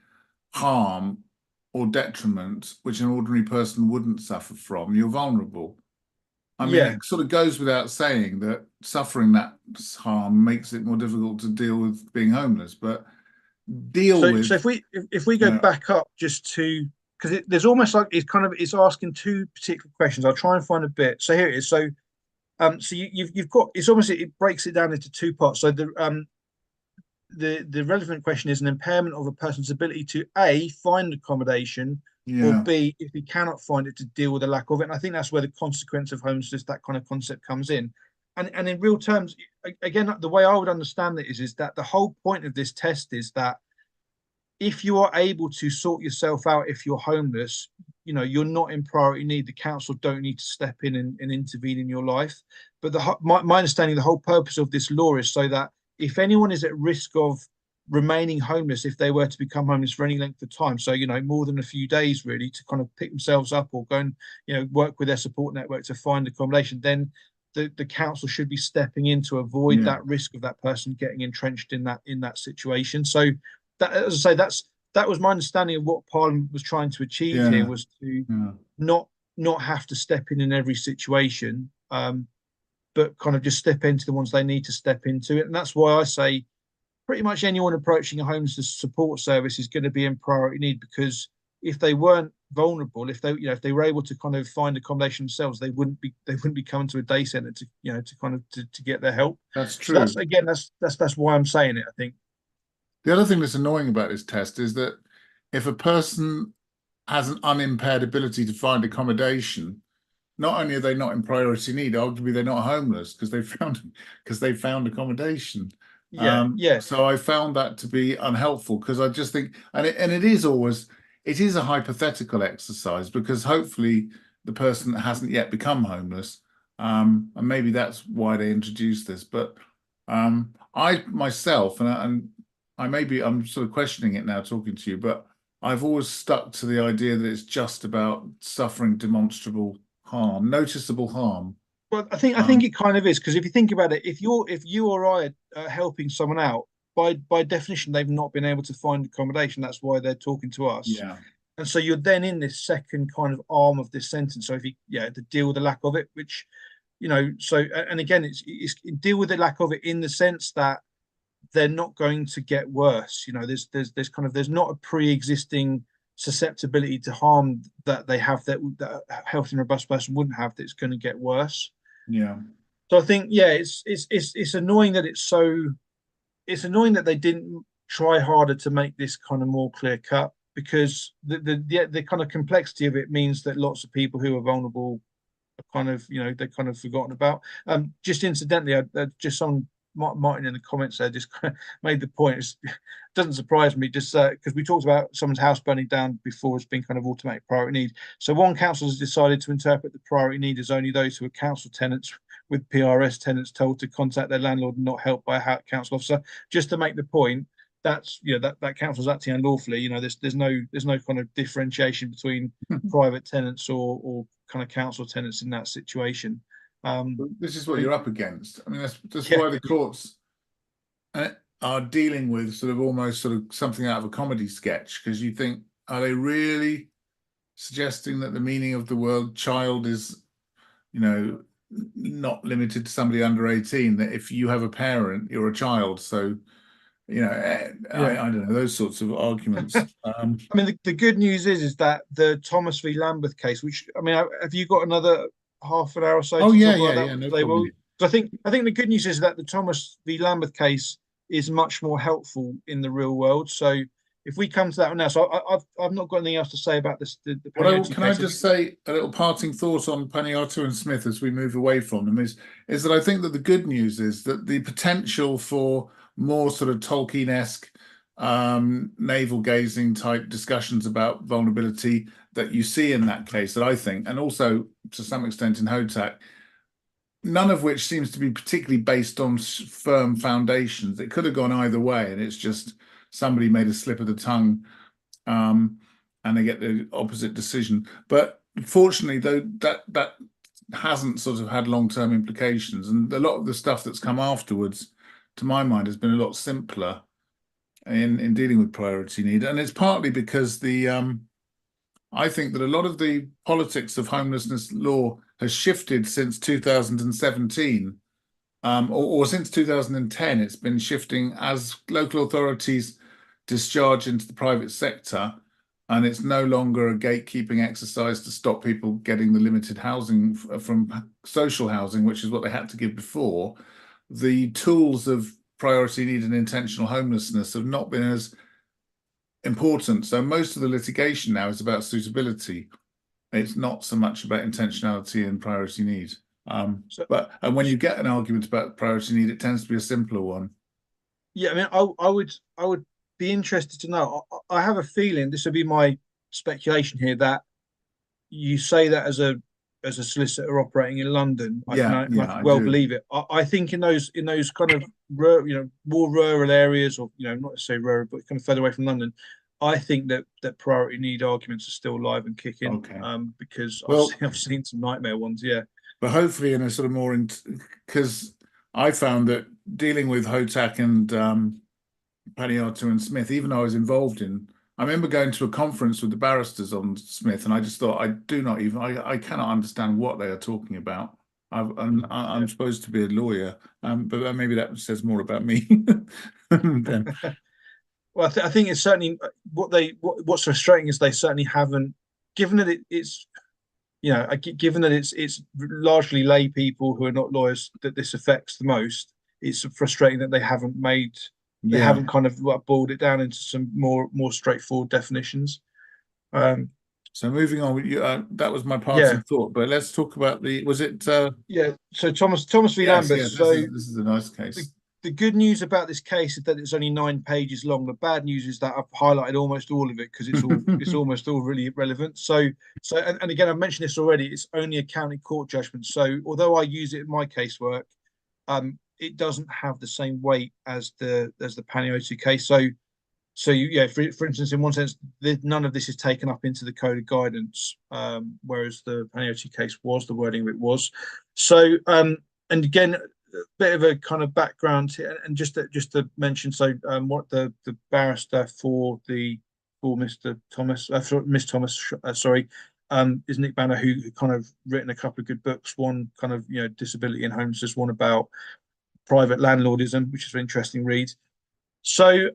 harm or detriment, which an ordinary person wouldn't suffer from, you're vulnerable. I mean, yeah. it sort of goes without saying that suffering that harm makes it more difficult to deal with being homeless, but deal So with, if we go uh, back up just to, because there's almost like it's asking two particular questions. I'll try and find a bit. So here it is. So you've got, it's almost, it breaks it down into two parts. So the relevant question is an impairment of a person's ability to A, find accommodation, or yeah, B, if he cannot find it, to deal with the lack of it. And I think that's where the consequence of homelessness, that kind of concept, comes in. And in real terms, again, the way I would understand it is that the whole point of this test is that if you are able to sort yourself out, if you're homeless, you're not in priority need. The council don't need to step in and intervene in your life. But my understanding, the whole purpose of this law is so that if anyone is at risk of remaining homeless, if they were to become homeless for any length of time, so more than a few days, really, to kind of pick themselves up or go and work with their support network to find accommodation, then the council should be stepping in to avoid yeah, that risk of that person getting entrenched in that situation. So that, as I say, that was my understanding of what Parliament was trying to achieve here, yeah, was to yeah, not have to step in every situation, but kind of just step into the ones they need to step into it. And that's why I say pretty much anyone approaching a homeless support service is going to be in priority need, because if they weren't vulnerable, if they were able to kind of find accommodation themselves, they wouldn't be coming to a day centre to kind of to get their help. that's So that's, true. again, that's why I'm saying it, I think. The other thing that's annoying about this test is that if a person has an unimpaired ability to find accommodation, not only are they not in priority need, arguably they're not homeless because they found accommodation. Yeah, yeah, So I found that to be unhelpful, because I just think, and it is a hypothetical exercise, because hopefully the person hasn't yet become homeless, and maybe that's why they introduced this. But I myself, I'm sort of questioning it now talking to you, but I've always stuck to the idea that it's just about suffering demonstrable harm, noticeable harm. well, I think it kind of is, because if you think about it, if you or I are helping someone out, by definition, they've not been able to find accommodation. That's why they're talking to us. Yeah, And so you're then in this second kind of arm of this sentence. So if you, yeah, to deal with the lack of it, which, so, and again, it's deal with the lack of it in the sense that they're not going to get worse. You know, there's not a pre-existing susceptibility to harm that they have that a healthy and robust person wouldn't have that's going to get worse. Yeah. So I think, yeah, it's annoying that it's annoying that they didn't try harder to make this kind of more clear cut, because the kind of complexity of it means that lots of people who are vulnerable are kind of, they're kind of forgotten about. Just incidentally, just someone, Martin in the comments there, just made the point. It doesn't surprise me, just because we talked about someone's house burning down before as being kind of automatic priority need. So one council has decided to interpret the priority need as only those who are council tenants, with PRS tenants told to contact their landlord and not helped by a council officer. Just to make the point, that's, that council's acting unlawfully. There's no kind of differentiation between private tenants or kind of council tenants in that situation. This is what you're up against. I mean, that's Yeah. why the courts are dealing with sort of almost sort of something out of a comedy sketch, because you think, are they really suggesting that the meaning of the word child is, not limited to somebody under 18, that if you have a parent, you're a child. So, I don't know, those sorts of arguments. I mean, the good news is that the Thomas v. Lamberth case, which, I mean, have you got another half an hour or so Oh to yeah, talk about that? yeah, no problem. I think the good news is that the Thomas v. Lamberth case is much more helpful in the real world. So if we come to that one now, so I've not got anything else to say about this. Can I just say a little parting thought on Panu and Smith as we move away from them is that I think that the good news is that the potential for more sort of Tolkien-esque navel gazing type discussions about vulnerability that you see in that case, that I think, and also to some extent in Hotak, none of which seems to be particularly based on firm foundations. It could have gone either way, and it's just somebody made a slip of the tongue, and they get the opposite decision. But fortunately, though, that hasn't sort of had long-term implications, and a lot of the stuff that's come afterwards, to my mind, has been a lot simpler in dealing with priority need, and it's partly because I think that a lot of the politics of homelessness law has shifted since 2017, or since 2010. It's been shifting as local authorities discharge into the private sector, and it's no longer a gatekeeping exercise to stop people getting the limited housing from social housing, which is what they had to give before. The tools of priority need and intentional homelessness have not been as important. So most of the litigation now is about suitability. It's not so much about intentionality and priority need. And when you get an argument about priority need, it tends to be a simpler one. Yeah, I mean, I would be interested to know. I have a feeling, this would be my speculation here, that you say that as a solicitor operating in London. I can well believe it. I think in those kind of more rural areas, or not necessarily rural, but kind of further away from London, I think that priority need arguments are still live and kicking. Okay. Because well, I've seen some nightmare ones. Yeah. But hopefully in a sort of more, because I found that dealing with Hotak and Panu and Smith, even though I was involved in, I remember going to a conference with the barristers on Smith, and I just thought, I cannot understand what they are talking about. I'm supposed to be a lawyer, but maybe that says more about me. Well, I think it's certainly what's frustrating is they certainly haven't, given that it's given that it's largely lay people who are not lawyers that this affects the most. It's frustrating that they haven't kind of boiled it down into some more straightforward definitions. So moving on, that was my parting thought. But let's talk about was it? So Thomas v. Lambert. Yes, this is a nice case. The good news about this case is that it's only 9 pages long. The bad news is that I've highlighted almost all of it because it's almost all really relevant. So and again, I've mentioned this already. It's only a county court judgment. So although I use it in my casework, it doesn't have the same weight as the Panu case. For instance, in one sense, none of this is taken up into the code of guidance, whereas the Panu case was, the wording of it was. So and again, a bit of a kind of background here, and just to mention, what the barrister for Mr. Thomas, for Miss Thomas, is Nick Banner, who kind of written a couple of good books. One kind of disability and homelessness, one about private landlordism, which is an interesting read. So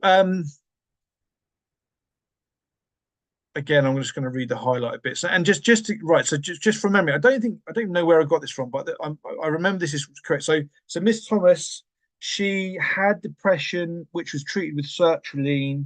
again, I'm just going to read the highlighted bits. And so just from memory, I don't even know where I got this from, but I remember this is correct. So Miss Thomas, she had depression, which was treated with sertraline.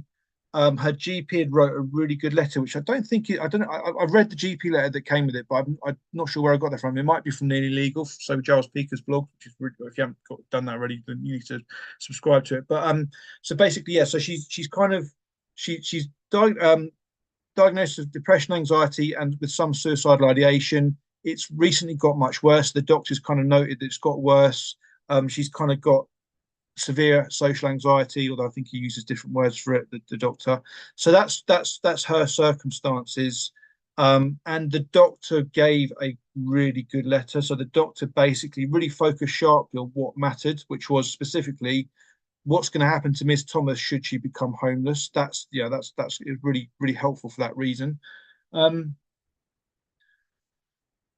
Her GP had wrote a really good letter, which I don't think I don't know. I read the GP letter that came with it, but I'm not sure where I got that from. It might be from Nearly Legal, so Giles Peaker's blog, which is really, if you haven't done that already, then you need to subscribe to it. But so basically, yeah. So she's kind of she's diagnosed with depression, anxiety, and with some suicidal ideation. It's recently got much worse. The doctors kind of noted that it's got worse. She's kind of got severe social anxiety, although I think he uses different words for it, the doctor. So that's her circumstances. And the doctor gave a really good letter. So the doctor basically really focused sharply on what mattered, which was specifically what's going to happen to Miss Thomas should she become homeless. That's really really helpful for that reason. Um,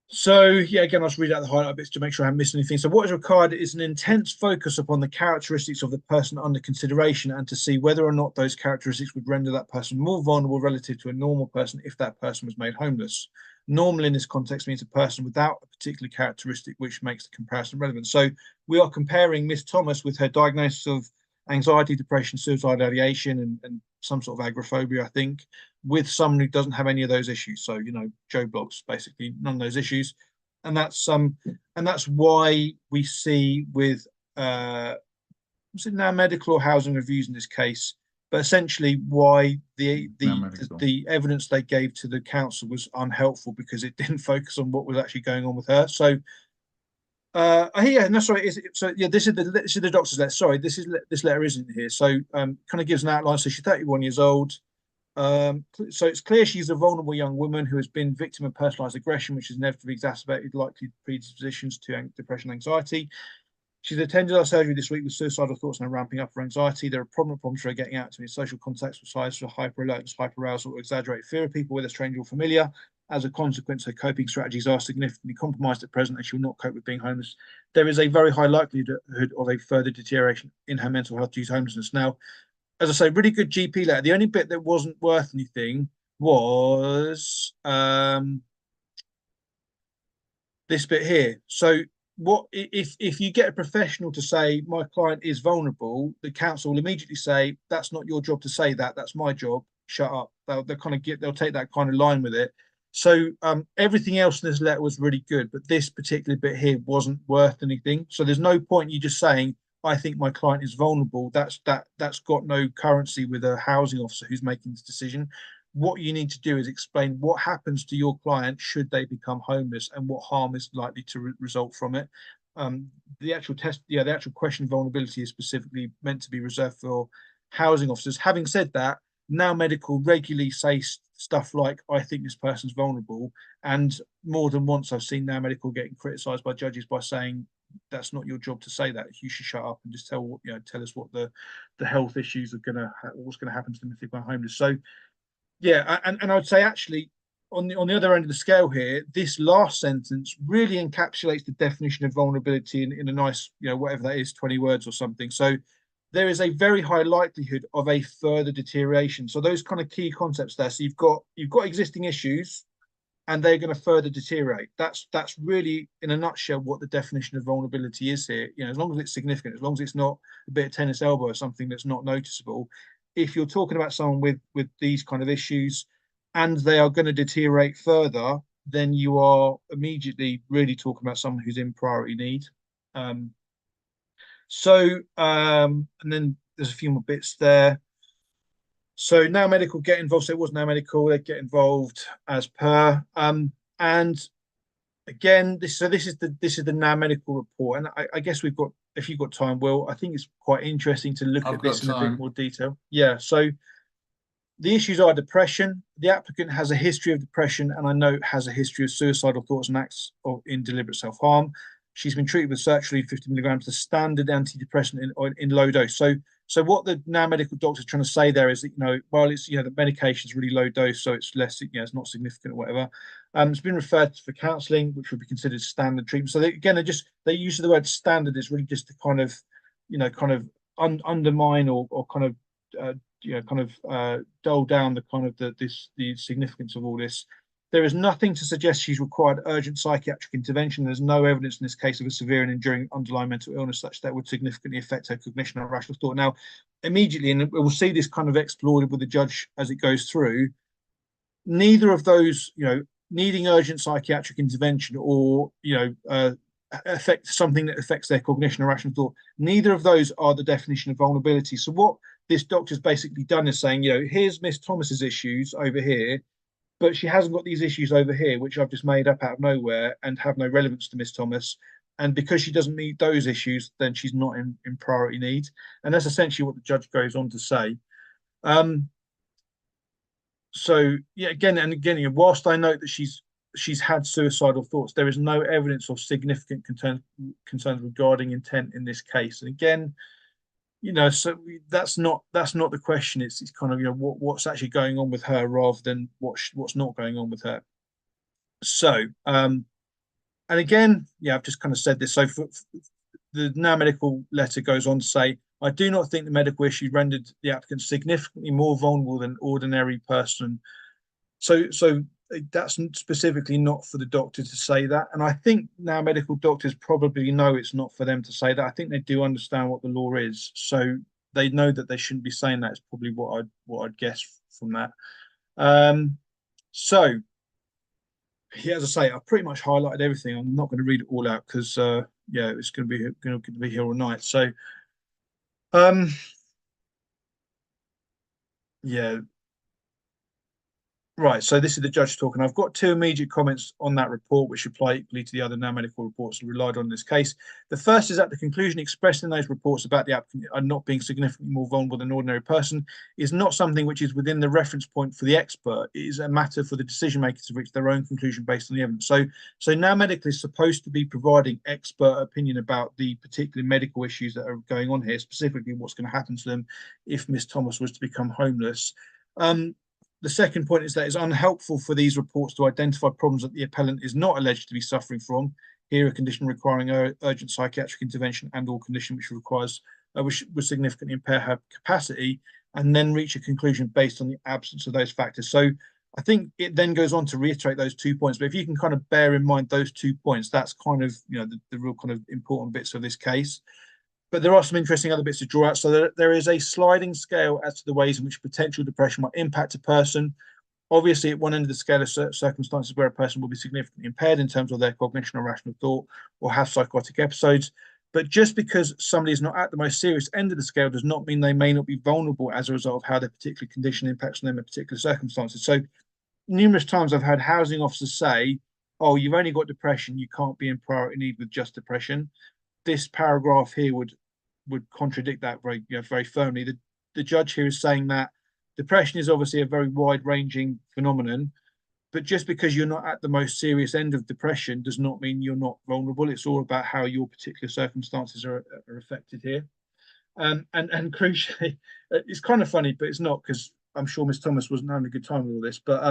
so yeah, again, I'll just read out the highlight bits to make sure I haven't missed anything. So what is required is an intense focus upon the characteristics of the person under consideration and to see whether or not those characteristics would render that person more vulnerable relative to a normal person if that person was made homeless. Normal in this context means a person without a particular characteristic which makes the comparison relevant. So we are comparing Miss Thomas with her diagnosis of anxiety, depression, suicidal ideation, and some sort of agoraphobia, I think, with someone who doesn't have any of those issues. So, Joe Bloggs, basically none of those issues. And that's why we see with was it now medical or housing reviews in this case, but essentially why the evidence they gave to the council was unhelpful because it didn't focus on what was actually going on with her. So yeah, no, sorry. So yeah, this is the doctor's letter. Sorry, this letter isn't here. So kind of gives an outline. So she's 31 years old. So it's clear she's a vulnerable young woman who has been victim of personalized aggression, which has inevitably exacerbated likely predispositions to depression and anxiety. She's attended our surgery this week with suicidal thoughts and a ramping up for anxiety. There are prominent problems for her getting out to me. Social contacts with signs of hyper-alertness, hyper-arousal, or exaggerated fear of people, whether strange or familiar. As a consequence, her coping strategies are significantly compromised at present and she will not cope with being homeless. There is a very high likelihood of a further deterioration in her mental health due to homelessness. Now, as I say, really good GP letter. The only bit that wasn't worth anything was this bit here. So what if you get a professional to say my client is vulnerable, the council will immediately say that's not your job to say that. That's my job. Shut up. They'll take that kind of line with it. So everything else in this letter was really good, but this particular bit here wasn't worth anything. So there's no point in you just saying I think my client is vulnerable. That's got no currency with a housing officer who's making this decision. What you need to do is explain what happens to your client should they become homeless and what harm is likely to result from it. The actual question of vulnerability is specifically meant to be reserved for housing officers. Having said that, Now Medical regularly say stuff like, I think this person's vulnerable. And more than once, I've seen Now Medical getting criticised by judges by saying, that's not your job to say that. You should shut up and just tell us what the health issues are what's going to happen to them if they become homeless. So yeah, and I would say actually on the other end of the scale here, this last sentence really encapsulates the definition of vulnerability in a nice, whatever that is, 20 words or something. So there is a very high likelihood of a further deterioration. So those kind of key concepts there. So you've got existing issues and they're going to further deteriorate. That's really in a nutshell what the definition of vulnerability is here. As long as it's significant, as long as it's not a bit of tennis elbow or something that's not noticeable. If you're talking about someone with these kind of issues and they are going to deteriorate further, then you are immediately really talking about someone who's in priority need. And then there's a few more bits there. So Now Medical get involved. So it was Now Medical, they get involved as per. And again, this is the Now Medical report. And I guess if you've got time, Will, I think it's quite interesting to look at this in a bit more detail. Yeah. So the issues are depression. The applicant has a history of depression, and I know has a history of suicidal thoughts and acts in deliberate self-harm. She's been treated with sertraline 50 milligrams, the standard antidepressant in low dose. So what the Now Medical doctor is trying to say there is that, while it's, the medication is really low dose, so it's less, it's not significant or whatever. It's been referred to for counselling, which would be considered standard treatment. So they use of the word standard is really just to kind of undermine or kind of dull down the kind of the significance of all this. There is nothing to suggest she's required urgent psychiatric intervention. There's no evidence in this case of a severe and enduring underlying mental illness such that would significantly affect her cognition or rational thought. Now, immediately, and we'll see this kind of explored with the judge as it goes through, neither of those, needing urgent psychiatric intervention or, affect something that affects their cognition or rational thought, neither of those are the definition of vulnerability. So what this doctor's basically done is saying, here's Miss Thomas's issues over here, but she hasn't got these issues over here, which I've just made up out of nowhere and have no relevance to Miss Thomas. And because she doesn't meet those issues, then she's not in priority need. And that's essentially what the judge goes on to say. So yeah, again, whilst I note that she's had suicidal thoughts, there is no evidence of significant concerns regarding intent in this case. And again, so that's not the question. It's kind of what's actually going on with her rather than what's not going on with her. So and again, I've just kind of said this. So the now medical letter goes on to say, I do not think the medical issue rendered the applicant significantly more vulnerable than ordinary person. So that's specifically not for the doctor to say that. And I think now medical doctors probably know it's not for them to say that. I think they do understand what the law is. So they know that they shouldn't be saying that. It's probably what I'd guess from that. So yeah, as I say, I pretty much highlighted everything. I'm not going to read it all out because it's going to be here all night. So yeah. Right, so this is the judge talking. I've got two immediate comments on that report, which apply equally to the other now medical reports relied on in this case. The first is that the conclusion expressed in those reports about the applicant not being significantly more vulnerable than an ordinary person is not something which is within the reference point for the expert. It is a matter for the decision makers to reach their own conclusion based on the evidence. So now medical is supposed to be providing expert opinion about the particular medical issues that are going on here, specifically what's going to happen to them if Miss Thomas was to become homeless. The second point is that it's unhelpful for these reports to identify problems that the appellant is not alleged to be suffering from. Here, a condition requiring urgent psychiatric intervention and/or condition which would significantly impair her capacity, and then reach a conclusion based on the absence of those factors. So I think it then goes on to reiterate those 2 points. But if you can kind of bear in mind those 2 points, that's kind of the real kind of important bits of this case. But there are some interesting other bits to draw out. So there is a sliding scale as to the ways in which potential depression might impact a person. Obviously, at one end of the scale of circumstances where a person will be significantly impaired in terms of their cognition or rational thought or have psychotic episodes. But just because somebody is not at the most serious end of the scale does not mean they may not be vulnerable as a result of how their particular condition impacts on them in particular circumstances. So numerous times I've had housing officers say, oh, you've only got depression, you can't be in priority need with just depression. This paragraph here would contradict that very firmly. The judge here is saying that depression is obviously a very wide-ranging phenomenon, but just because you're not at the most serious end of depression does not mean you're not vulnerable. It's all about how your particular circumstances are affected here. And crucially, it's kind of funny, but it's not, because I'm sure Miss Thomas wasn't having a good time with all this, but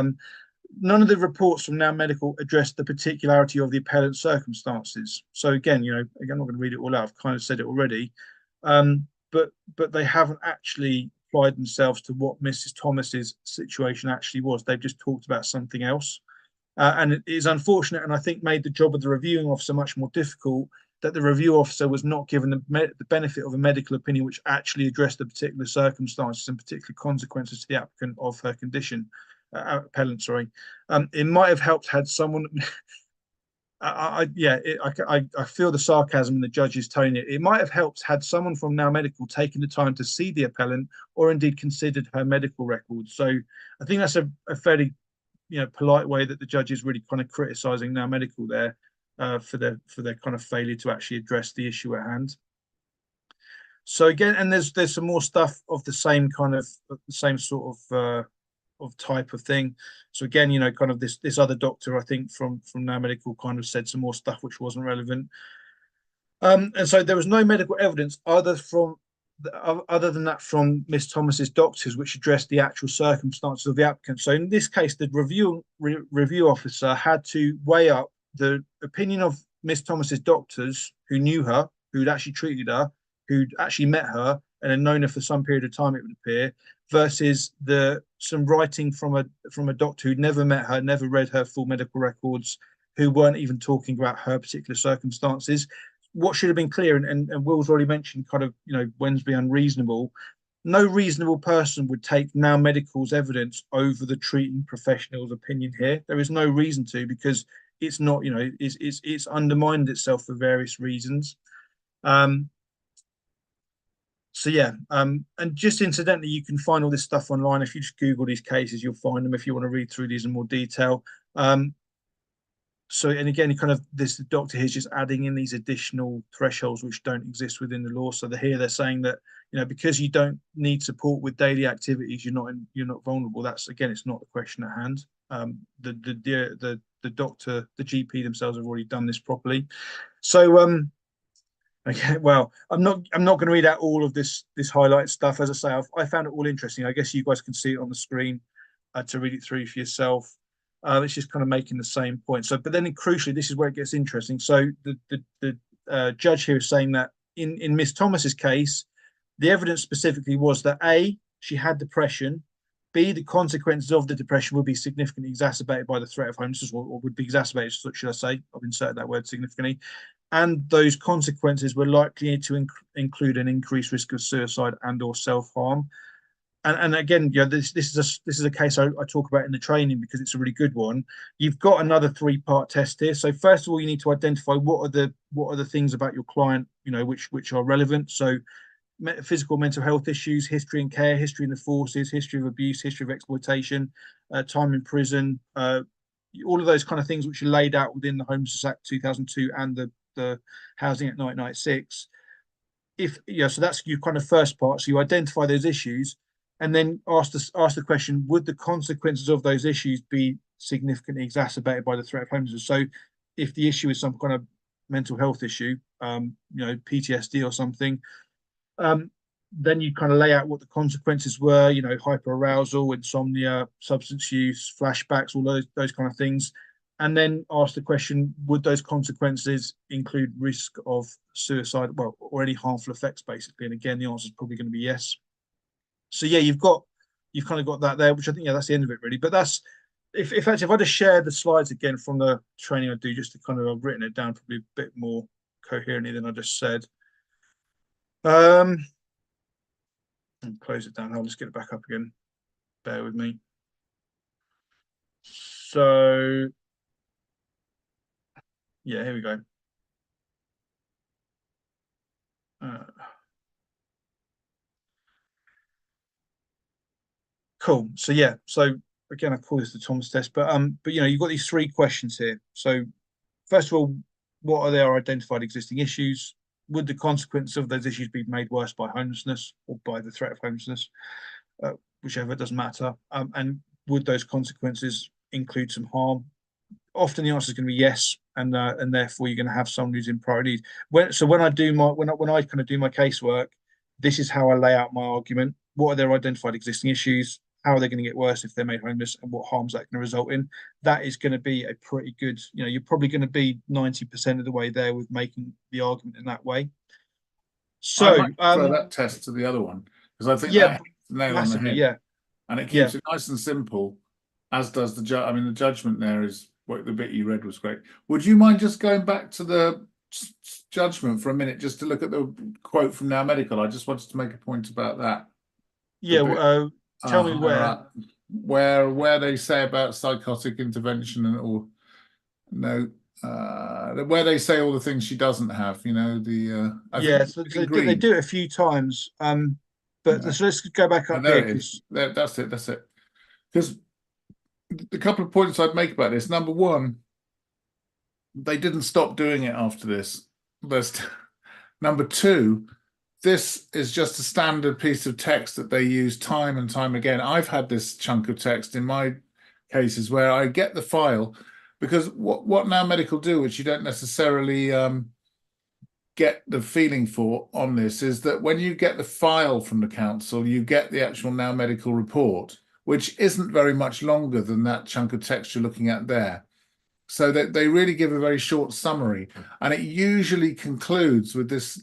none of the reports from Now Medical address the particularity of the appellant's circumstances. So again, I'm not going to read it all out. I've kind of said it already. But they haven't actually applied themselves to what Mrs. Thomas's situation actually was. They've just talked about something else. And it is unfortunate, and I think made the job of the reviewing officer much more difficult, that the review officer was not given the benefit of a medical opinion which actually addressed the particular circumstances and particular consequences to the applicant of her condition. Appellant, sorry. It might have helped had someone. I feel the sarcasm in the judge's tone. It might have helped had someone from Now Medical taken the time to see the appellant or indeed considered her medical records. So I think that's a fairly polite way that the judge is really kind of criticising Now Medical there for their kind of failure to actually address the issue at hand. So again, and there's some more stuff of the same kind of sort of type of thing. So again, kind of this other doctor, I think from Now Medical, kind of said some more stuff which wasn't relevant. And so there was no medical evidence other than that from Miss Thomas's doctors, which addressed the actual circumstances of the applicant. So in this case, the review officer had to weigh up the opinion of Miss Thomas's doctors, who knew her, who'd actually treated her, who'd actually met her, and had known her for some period of time, it would appear, versus some writing from a doctor who'd never met her, never read her full medical records, who weren't even talking about her particular circumstances. What should have been clear, and Will's already mentioned kind of, Wensby unreasonable. No reasonable person would take Now Medical's evidence over the treating professional's opinion here. There is no reason to, because it's not, it's undermined itself for various reasons. So yeah, and just incidentally, you can find all this stuff online. If you just Google these cases, you'll find them if you want to read through these in more detail. So, and again, kind of this doctor here is just adding in these additional thresholds which don't exist within the law. So they're saying that, because you don't need support with daily activities, you're not vulnerable. That's, again, it's not the question at hand. The doctor, the GP themselves have already done this properly. So okay, well, I'm not going to read out all of this highlight stuff. As I say, I found it all interesting. I guess you guys can see it on the screen to read it through for yourself. It's just kind of making the same point. So, but then crucially, this is where it gets interesting. So the judge here is saying that in Miss Thomas's case, the evidence specifically was that A, she had depression, B, the consequences of the depression would be significantly exacerbated by the threat of homelessness, or would be exacerbated, should I say? I've inserted that word significantly. And those consequences were likely to include an increased risk of suicide and or self-harm. And again, this is a case I talk about in the training because it's a really good one. You've got another 3-part test here. So first of all, you need to identify what are the things about your client, which are relevant. So physical, mental health issues, history and care, history in the forces, history of abuse, history of exploitation, time in prison, all of those kind of things which are laid out within the Homelessness Act 2002 and the Housing Act 1996. So that's your kind of first part. So you identify those issues, and then ask the question: would the consequences of those issues be significantly exacerbated by the threat of homelessness? So, if the issue is some kind of mental health issue, PTSD or something, then you kind of lay out what the consequences were. Hyperarousal, insomnia, substance use, flashbacks, all those kind of things, and then ask the question: would those consequences include risk of suicide, or any harmful effects, basically? And again, the answer is probably going to be yes. So yeah, you've kind of got that there, which I think, that's the end of it really. But that's if I just share the slides again from the training I do, just to kind of, I've written it down probably a bit more coherently than I just said. And close it down. I'll just get it back up again. Bear with me. So yeah, here we go. Cool. So yeah. So again, I call this the Thomas test, but you've got these 3 questions here. So first of all, what are their identified existing issues? Would the consequence of those issues be made worse by homelessness or by the threat of homelessness? Whichever, it doesn't matter. And would those consequences include some harm? Often the answer is going to be yes, and therefore you're going to have someone who's in priority need. When I kind of do my casework, this is how I lay out my argument. What are their identified existing issues? How are they going to get worse if they're made homeless, and what harm's that going to result in? That is going to be a pretty good, you're probably going to be 90% of the way there with making the argument in that way. So I might prefer that test to the other one, because I think that hits the nail on the head. Yeah. And it keeps it nice and simple, as does the judge. I mean, the judgment there is what the bit you read was great. Would you mind just going back to the judgment for a minute, just to look at the quote from Now Medical? I just wanted to make a point about that. Yeah. Tell me where they say about psychotic intervention where they say all the things she doesn't have. So they do it a few times. But let's go back up here. That's it. Because the couple of points I'd make about this: number one, they didn't stop doing it after this. Number two, this is just a standard piece of text that they use time and time again. I've had this chunk of text in my cases where I get the file, because what Now Medical do, which you don't necessarily get the feeling for on this, is that when you get the file from the council, you get the actual Now Medical report, which isn't very much longer than that chunk of text you're looking at there. So that they really give a very short summary, and it usually concludes with this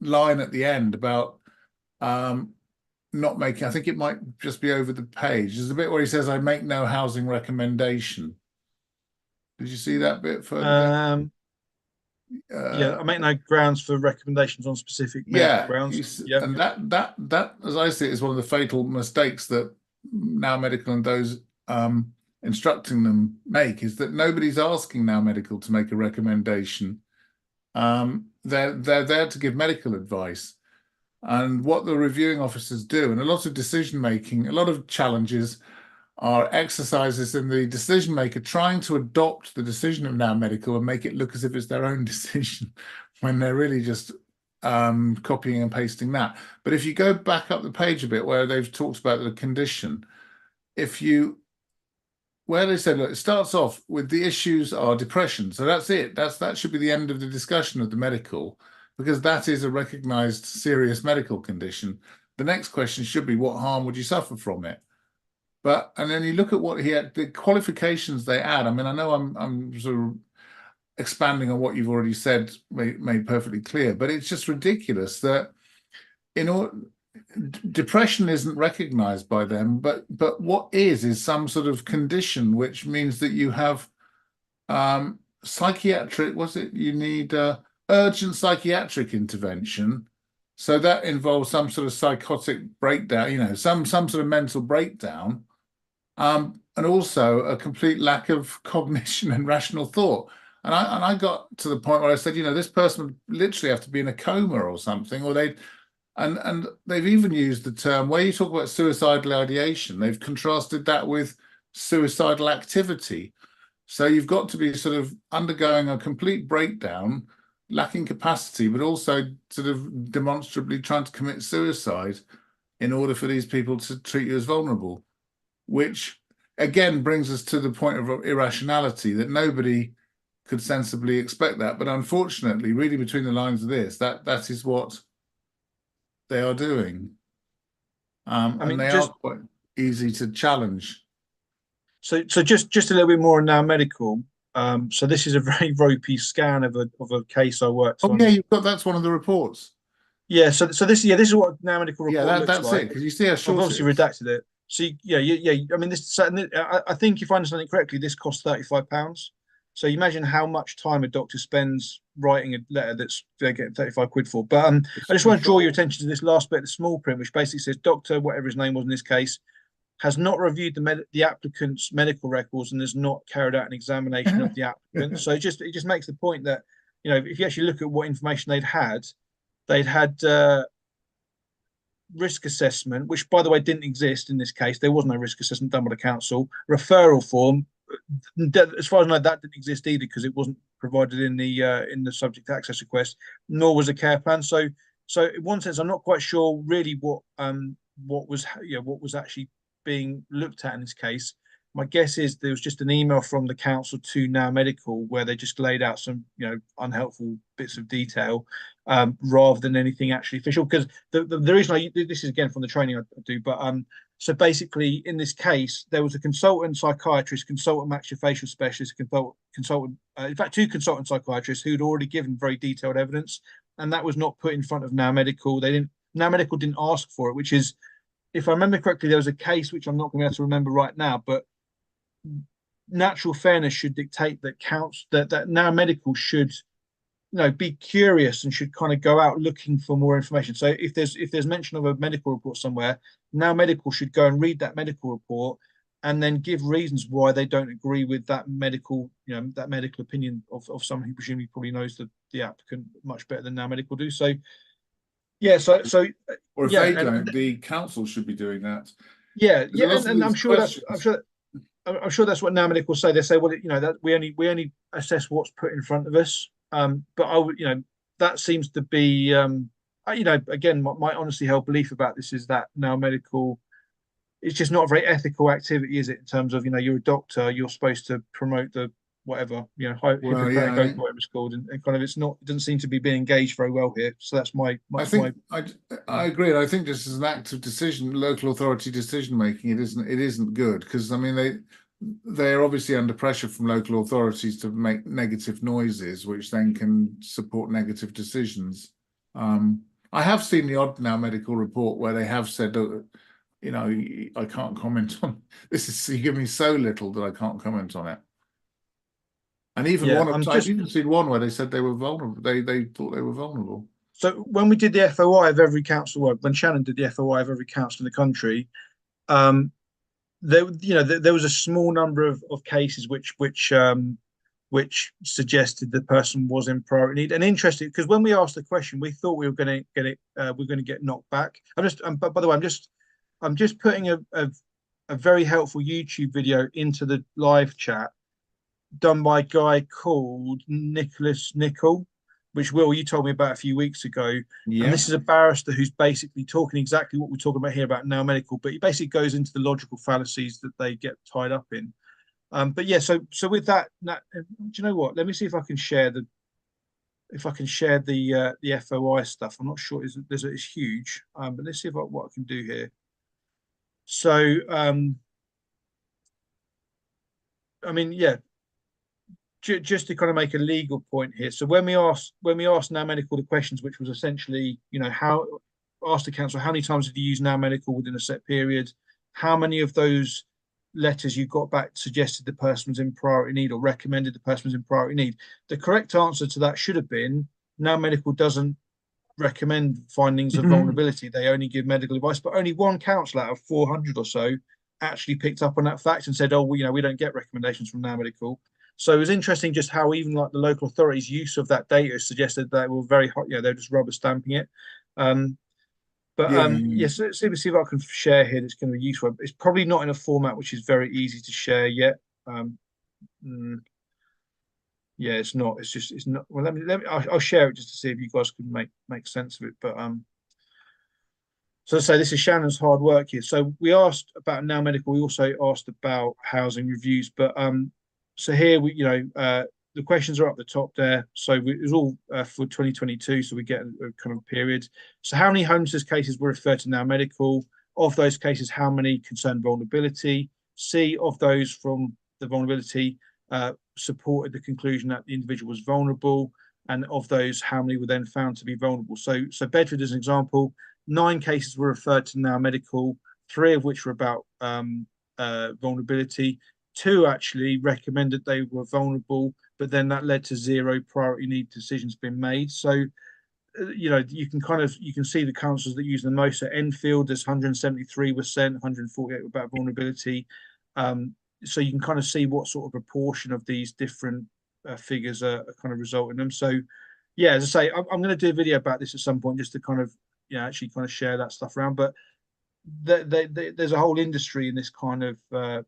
line at the end about not making, I think it might just be over the page. There's a bit where he says, I make no housing recommendation. Did you see that bit further down? Yeah, I make no grounds for recommendations on specific medical Yeah, grounds. Yeah. and that, as I see it, is one of the fatal mistakes that Now Medical and those instructing them make, is that nobody's asking Now Medical to make a recommendation. They're there to give medical advice. And what the reviewing officers do, and a lot of decision making, a lot of challenges are exercises in the decision maker trying to adopt the decision of Now Medical and make it look as if it's their own decision when they're really just copying and pasting that. But if you go back up the page a bit where they've talked about the condition, where they said, look, it starts off with the issues are depression. So that's it. That should be the end of the discussion of the medical, because that is a recognized serious medical condition. The next question should be, what harm would you suffer from it? And then you look at what he had, the qualifications they add. I mean, I know I'm sort of expanding on what you've already said, made perfectly clear, but it's just ridiculous that depression isn't recognized by them, but what is some sort of condition which means that you have psychiatric, you need urgent psychiatric intervention. So that involves some sort of psychotic breakdown, some sort of mental breakdown, and also a complete lack of cognition and rational thought. And I got to the point where I said, this person would literally have to be in a coma or something, or and they've even used the term where you talk about suicidal ideation, they've contrasted that with suicidal activity. So you've got to be sort of undergoing a complete breakdown, lacking capacity, but also sort of demonstrably trying to commit suicide in order for these people to treat you as vulnerable, which again brings us to the point of irrationality, that nobody could sensibly expect that. But unfortunately, reading between the lines of this, that is what they are doing. And they are quite easy to challenge. So just a little bit more on Now Medical. So this is a very ropey scan of a case I worked on. Oh yeah, that's one of the reports. Yeah, so this is what Now Medical report looks that's like. it, because you see how short I've obviously redacted it. So yeah. I mean, I think if I understand it correctly, this costs £35. So you imagine how much time a doctor spends writing a letter that's they're getting 35 quid for. But I just want to draw your attention to this last bit, the small print, which basically says, Doctor, whatever his name was in this case, has not reviewed the applicant's medical records and has not carried out an examination of the applicant. So it just makes the point that, if you actually look at what information they'd had risk assessment, which by the way didn't exist in this case. There was no risk assessment done by the council. Referral form, as far as I know, that didn't exist either, because it wasn't provided in the subject access request, nor was a care plan. So in one sense, I'm not quite sure really what was actually being looked at in this case. My guess is there was just an email from the council to Now Medical where they just laid out some unhelpful bits of detail, rather than anything actually official. Because the reason this is again from the training I do, but so basically in this case there was a consultant psychiatrist, consultant maxillofacial specialist, consultant in fact two consultant psychiatrists who'd already given very detailed evidence, and that was not put in front of Now Medical. Now Medical didn't ask for it, which is, if I remember correctly, there was a case which I'm not going to be able to remember right now, but natural fairness should dictate that Now Medical should be curious and should kind of go out looking for more information. So if there's mention of a medical report somewhere, Now Medical should go and read that medical report and then give reasons why they don't agree with that medical opinion of someone who presumably probably knows the applicant much better than Now Medical do. So yeah, or if they don't, the council should be doing that. Yeah, and I'm sure that's what Now Medical say. They say, well, that we only assess what's put in front of us. But I would, that seems to be, again, my honestly held belief about this is that Now Medical, it's just not a very ethical activity, is it? In terms of, you're a doctor, you're supposed to promote the whatever, Hippocratic Oath, whatever it's called, and kind of it doesn't seem to be being engaged very well here. So that's my I agree. And I think just as an act of local authority decision making, it isn't good, because I mean they're obviously under pressure from local authorities to make negative noises, which then can support negative decisions. I have seen the odd Now Medical report where they have said, you know, I can't comment on this. You give me so little that I can't comment on it. And even Yeah, I've even seen one where they said they were vulnerable. They thought they were vulnerable. so when we did the FOI of every council, when Shannon did the FOI of every council in the country, there there was a small number of cases which suggested the person was in priority need. And interesting, because when we asked the question, we thought we were going to get it, we're going to get knocked back. But by the way, I'm just putting a very helpful YouTube video into the live chat done by a guy called Nicholas Nicol, which Will, you told me about a few weeks ago. Yeah. And this is a barrister who's basically talking exactly what we're talking about here about Now Medical, but he basically goes into the logical fallacies that they get tied up in. But yeah, so with that, do you know what? Let me see if I can share the the FOI stuff. I'm not sure it's huge, but let's see what I can do here. So I mean, yeah, just to kind of make a legal point here. So when we asked Now Medical the questions, which was essentially, how asked the council how many times did you use Now Medical within a set period, how many of those letters you got back suggested the person was in priority need or recommended the person was in priority need. The correct answer to that should have been Now Medical doesn't recommend findings of vulnerability. They only give medical advice, but only one council out of 400 or so actually picked up on that fact and said, oh, we don't get recommendations from Now Medical. So it was interesting just how even like the local authorities' use of that data suggested that they were very hot. They're just rubber stamping it. Yes, let's see if I can share here. That's going to be useful. It's probably not in a format which is very easy to share yet. Yeah, it's not. It's not. Well, let me. I'll share it just to see if you guys can make sense of it. But so to say, this is Shannon's hard work here. So we asked about Now Medical. We also asked about housing reviews. But so here the questions are up the top there. So it was all for 2022. So we get a kind of period. So how many homelessness cases were referred to Now Medical? Of those cases, how many concerned vulnerability? C, of those from the vulnerability supported the conclusion that the individual was vulnerable. And of those, how many were then found to be vulnerable? So Bedford, as an example, 9 cases were referred to Now Medical, 3 of which were about vulnerability. 2 actually recommended they were vulnerable, but then that led to 0 priority need decisions being made. So, you can see the councils that use the most at Enfield. There's 173 were sent, 148 were about vulnerability. So you can kind of see what sort of proportion of these different figures are kind of resulting in them. So, yeah, as I say, I'm going to do a video about this at some point just to kind of, actually kind of share that stuff around. But there's a whole industry in this kind of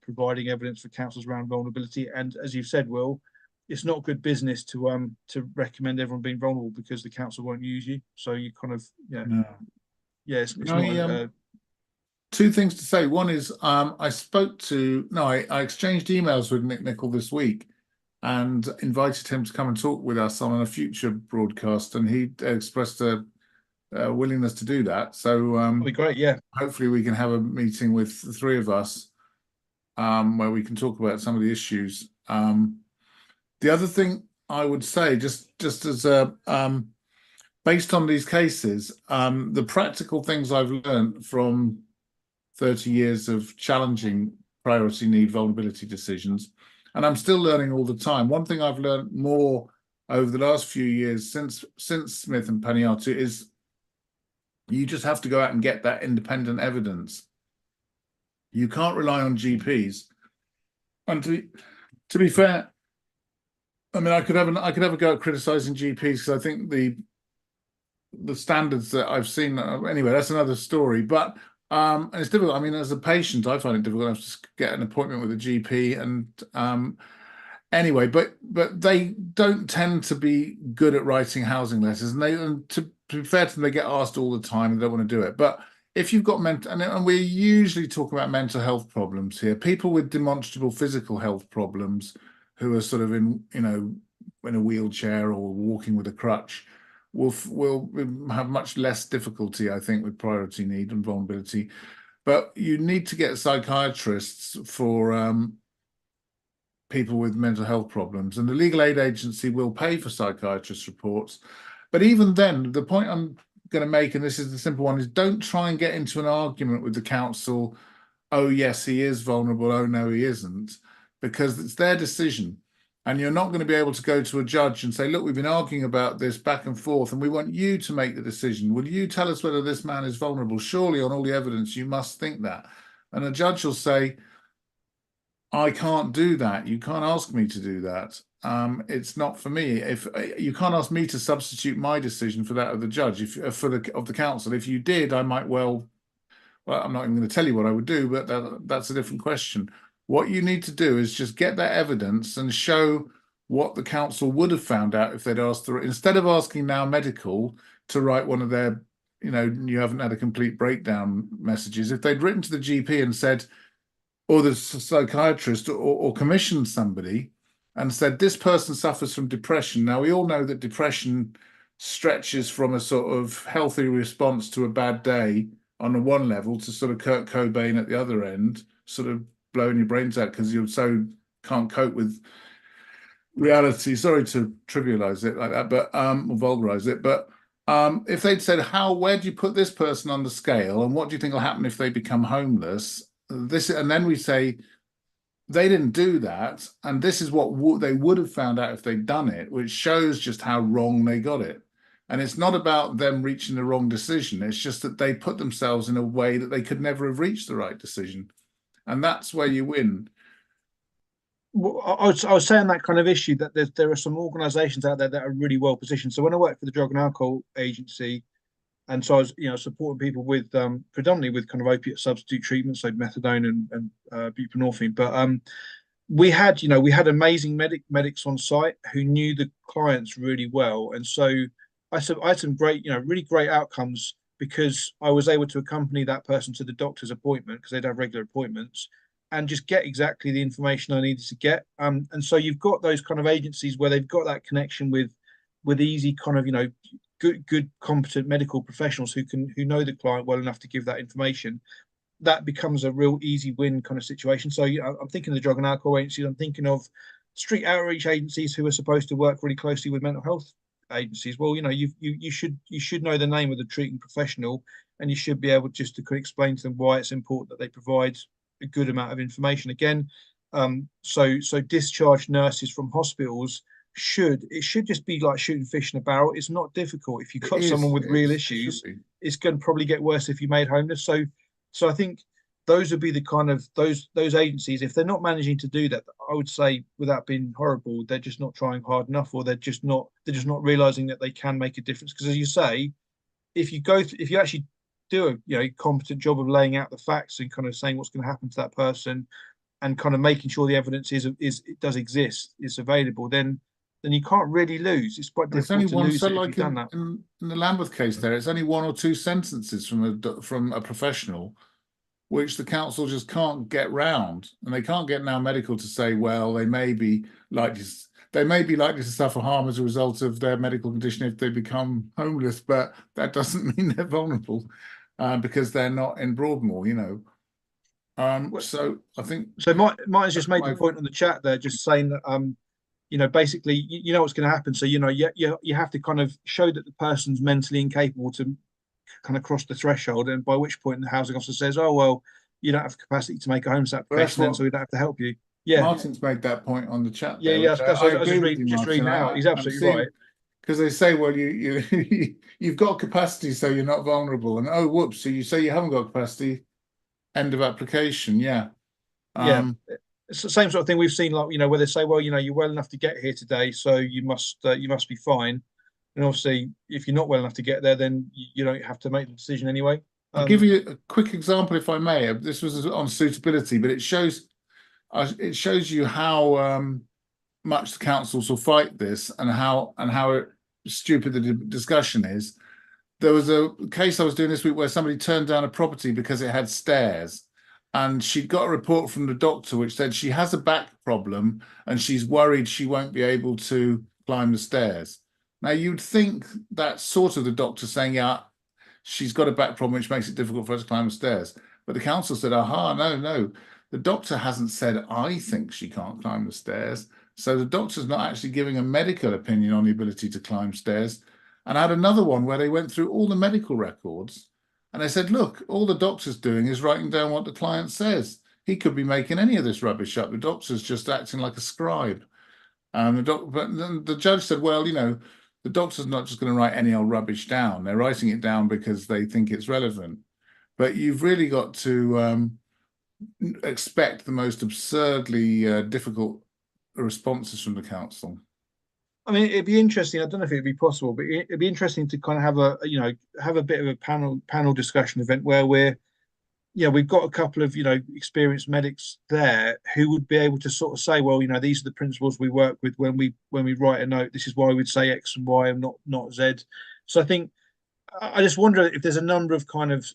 providing evidence for councils around vulnerability. And as you've said, Will, it's not good business to recommend everyone being vulnerable because the council won't use you. So you kind of it's not. 2 things to say. One is I exchanged emails with Nick Nicol this week and invited him to come and talk with us on a future broadcast, and he expressed a willingness to do that. So that'd be great. Yeah, hopefully we can have a meeting with the 3 of us where we can talk about some of the issues. The other thing I would say, just as a based on these cases, the practical things I've learned from 30 years of challenging priority need vulnerability decisions, and I'm still learning all the time. One thing I've learned more over the last few years since Smith and Paniatu is you just have to go out and get that independent evidence. You can't rely on GPs. And to be fair, I mean, I could have a go at criticizing GPs because I think the standards that I've seen anyway, that's another story. But and it's difficult. I mean, as a patient, I find it difficult to get an appointment with a GP. And anyway, but they don't tend to be good at writing housing letters, and to be fair to them, they get asked all the time and they don't want to do it. But if you've got and we're usually talking about mental health problems here, people with demonstrable physical health problems who are sort of in a wheelchair or walking with a crutch will have much less difficulty, I think, with priority need and vulnerability. But you need to get psychiatrists for people with mental health problems, and the Legal Aid Agency will pay for psychiatrist reports. But even then, the point I'm going to make, and this is the simple one, is don't try and get into an argument with the council. Oh, yes, he is vulnerable. Oh, no, he isn't, because it's their decision. And you're not going to be able to go to a judge and say, look, we've been arguing about this back and forth, and we want you to make the decision. Will you tell us whether this man is vulnerable? Surely, on all the evidence, you must think that. And a judge will say, I can't do that. You can't ask me to do that. It's not for me. If you can't ask me to substitute my decision for that of the judge, if for the council. If you did, I might well, I'm not even going to tell you what I would do, but that's a different question. What you need to do is just get that evidence and show what the council would have found out if they'd asked instead of asking Now Medical to write one of their, you haven't had a complete breakdown messages. If they'd written to the GP and said, or the psychiatrist, or commissioned somebody and said, this person suffers from depression. Now, we all know that depression stretches from a sort of healthy response to a bad day on the one level to sort of Kurt Cobain at the other end, sort of blowing your brains out because you so can't cope with reality. Sorry to trivialize it like that, but or vulgarize it. But if they'd said, where do you put this person on the scale, and what do you think will happen if they become homeless? And then we say they didn't do that, and this is what they would have found out if they'd done it, which shows just how wrong they got it. And it's not about them reaching the wrong decision. It's just that they put themselves in a way that they could never have reached the right decision. And that's where you win. Well, I was saying that kind of issue that there are some organisations out there that are really well positioned. So when I worked for the Drug and Alcohol Agency, and so I was, supporting people with predominantly with kind of opiate substitute treatments, so methadone and buprenorphine. But we had amazing medics on site who knew the clients really well, and so I had some great, really great outcomes because I was able to accompany that person to the doctor's appointment because they'd have regular appointments and just get exactly the information I needed to get. And so you've got those kind of agencies where they've got that connection with easy kind of, good competent medical professionals who know the client well enough to give that information. That becomes a real easy win kind of situation. So I'm thinking of the drug and alcohol agencies. I'm thinking of street outreach agencies who are supposed to work really closely with mental health agencies. Well, you should know the name of the treating professional, and you should be able just to explain to them why it's important that they provide a good amount of information. Again, so discharged nurses from hospitals should just be like shooting fish in a barrel. It's not difficult. If you've got someone with real issues, it's going to probably get worse if you made homeless. So I think those would be the kind of those agencies. If they're not managing to do that, I would say, without being horrible, they're just not trying hard enough, or they're just not realizing that they can make a difference. Because as you say, if you actually do a competent job of laying out the facts and kind of saying what's going to happen to that person, and kind of making sure the evidence it does exist, is available, then you can't really lose. It's quite difficult to lose if you've done that. In the Lamberth case, it's only one or two sentences from a professional, which the council just can't get round, and they can't get Now Medical to say, well, they may be likely to suffer harm as a result of their medical condition if they become homeless, but that doesn't mean they're vulnerable because they're not in Broadmoor, So I think Mike has just made the point on the chat there, just saying that basically, what's going to happen. So, you have to kind of show that the person's mentally incapable to kind of cross the threshold, and by which point the housing officer says, oh, well, you don't have capacity to make a homeless application, so we don't have to help you. Yeah. Martin's made that point on the chat. Yeah, I was just reading it out. He's absolutely right. Because they say, well, you've got capacity, so you're not vulnerable. And oh, whoops, so you say you haven't got capacity, end of application. Yeah. It's the same sort of thing we've seen, like, where they say, well, you're well enough to get here today, so you must be fine. And obviously, if you're not well enough to get there, then you don't have to make the decision anyway. I'll give you a quick example, if I may. This was on suitability, but it shows you how much the councils will fight this, and how stupid the discussion is. There was a case I was doing this week where somebody turned down a property because it had stairs. And she got a report from the doctor which said she has a back problem and she's worried she won't be able to climb the stairs. Now, you'd think that's sort of the doctor saying, yeah, she's got a back problem which makes it difficult for her to climb the stairs. But the council said, aha, no. The doctor hasn't said, I think she can't climb the stairs. So the doctor's not actually giving a medical opinion on the ability to climb stairs. And I had another one where they went through all the medical records and they said, look, all the doctor's doing is writing down what the client says. He could be making any of this rubbish up. The doctor's just acting like a scribe. But then the judge said, well, the doctor's not just going to write any old rubbish down. They're writing it down because they think it's relevant. But you've really got to expect the most absurdly difficult responses from the council. I mean, it'd be interesting. I don't know if it'd be possible, but it'd be interesting to kind of have have a bit of a panel discussion event where we've got a couple of experienced medics there who would be able to sort of say, well, these are the principles we work with when we write a note. This is why we'd say X and Y and not Z. So I think I just wonder if there's a number of kind of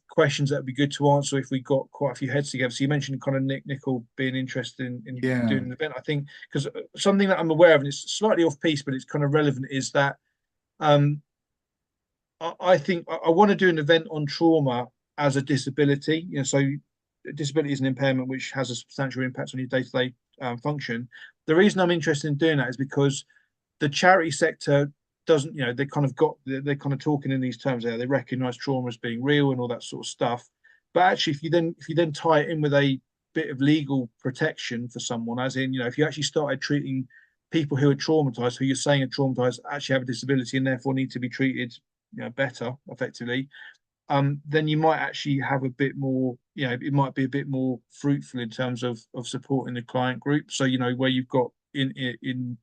questions that would be good to answer if we got quite a few heads together. So you mentioned kind of Nicol being interested in doing an event. I think because something that I'm aware of, and it's slightly off piece, but it's kind of relevant, is that I think I want to do an event on trauma as a disability. So disability is an impairment which has a substantial impact on your day-to-day function. The reason I'm interested in doing that is because the charity sector doesn't, they're kind of talking in these terms there. They recognize trauma as being real and all that sort of stuff. But actually, if you then tie it in with a bit of legal protection for someone, as in, if you actually started treating people who are traumatized, who you're saying are traumatized, actually have a disability and therefore need to be treated, better, effectively, then you might actually have a bit more, it might be a bit more fruitful in terms of supporting the client group. So, where you've got in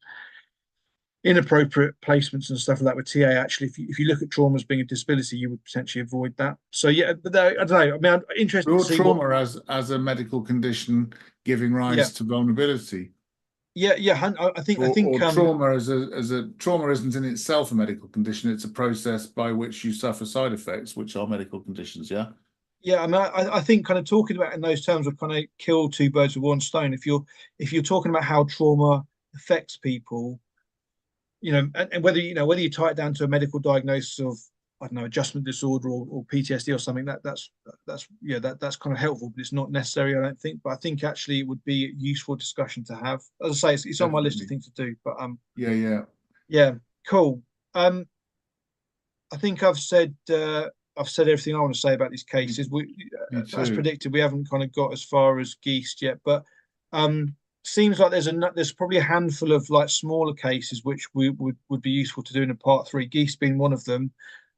inappropriate placements and stuff like that with TA, actually, if you look at trauma as being a disability, you would potentially avoid that. So yeah, but I don't know. I mean, I'm interested to see trauma as a medical condition giving rise to vulnerability. Yeah. I think trauma as a trauma isn't in itself a medical condition. It's a process by which you suffer side effects, which are medical conditions. Yeah. Yeah, I mean, I think kind of talking about in those terms of kind of kill two birds with one stone. If you're talking about how trauma affects people, and whether you tie it down to a medical diagnosis of, I don't know, adjustment disorder or PTSD or something, that's kind of helpful, but it's not necessary, I don't think. But I think actually it would be a useful discussion to have. As I say, it's on my list of things to do. But yeah, cool. I think I've said everything I want to say about these cases. As predicted, we haven't kind of got as far as Geest yet, but seems like there's probably a handful of like smaller cases which would be useful to do in a part 3. Geest being one of them.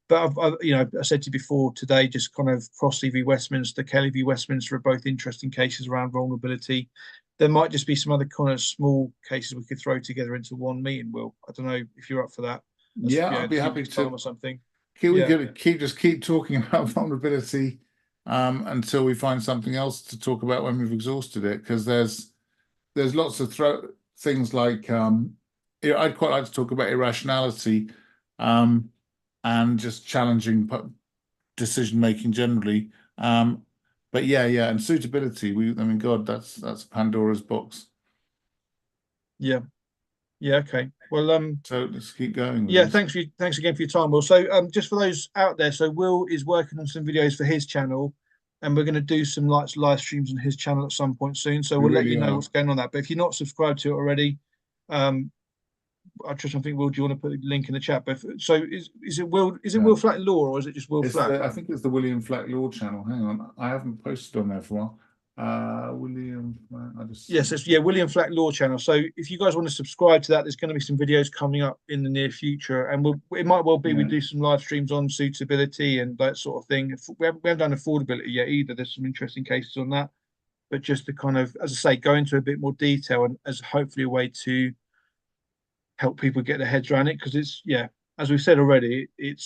But I said to you before today, just kind of Crossley v Westminster, Kelly v Westminster are both interesting cases around vulnerability. There might just be some other kind of small cases we could throw together into one meeting. Will, I don't know if you're up for that. I'd be happy to or something. We could keep talking about vulnerability until we find something else to talk about when we've exhausted it, because there's lots of things like I'd quite like to talk about irrationality and just challenging decision making generally. But and suitability. I mean, God, that's Pandora's box. Yeah. Okay. Well, so let's keep going. Yeah, thanks again for your time, Will. So, just for those out there, so Will is working on some videos for his channel, and we're going to do some live streams on his channel at some point soon. So we'll let you know what's going on that. But if you're not subscribed to it already, I just think, Will, do you want to put a link in the chat? But so is it Will? Is it Will Flack Law, or is it just Will Flack? I think it's the William Flack Law channel. Hang on, I haven't posted on there for a while. William, William Flack Law channel. So if you guys want to subscribe to that, there's going to be some videos coming up in the near future, and it might well be we do some live streams on suitability and that sort of thing. We haven't done affordability yet either. There's some interesting cases on that, but just to kind of, as I say, go into a bit more detail and as hopefully a way to help people get their heads around it, because it's as we've said already, it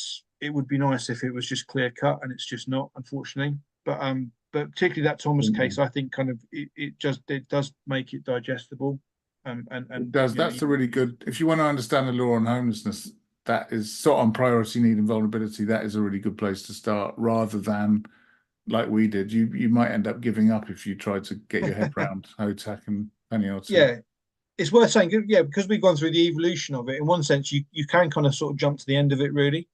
would be nice if it was just clear cut, and it's just not, unfortunately. But particularly that Thomas case, I think kind of it does make it digestible. And it does. That's a really good. If you want to understand the law on homelessness, that is sort of on priority need and vulnerability. That is a really good place to start, rather than like we did. You might end up giving up if you try to get your head around HOTAC and penny or two. Yeah, it's worth saying. Yeah, because we've gone through the evolution of it. In one sense, you can kind of sort of jump to the end of it, really.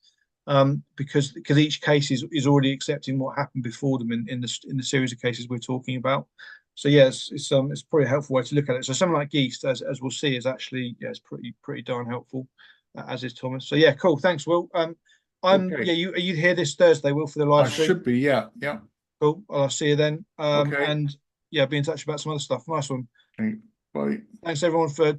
Because each case is already accepting what happened before them in the series of cases we're talking about. So yes, it's probably a helpful way to look at it. So something like Geest, as we'll see, is actually it's pretty darn helpful. as is Thomas. So yeah, cool. Thanks, Will. Okay. Yeah, you here this Thursday, Will, for the live I stream? should be, yeah. Cool. Well, I'll see you then. Okay. And yeah, be in touch about some other stuff. Nice one. Okay. Bye. Thanks everyone for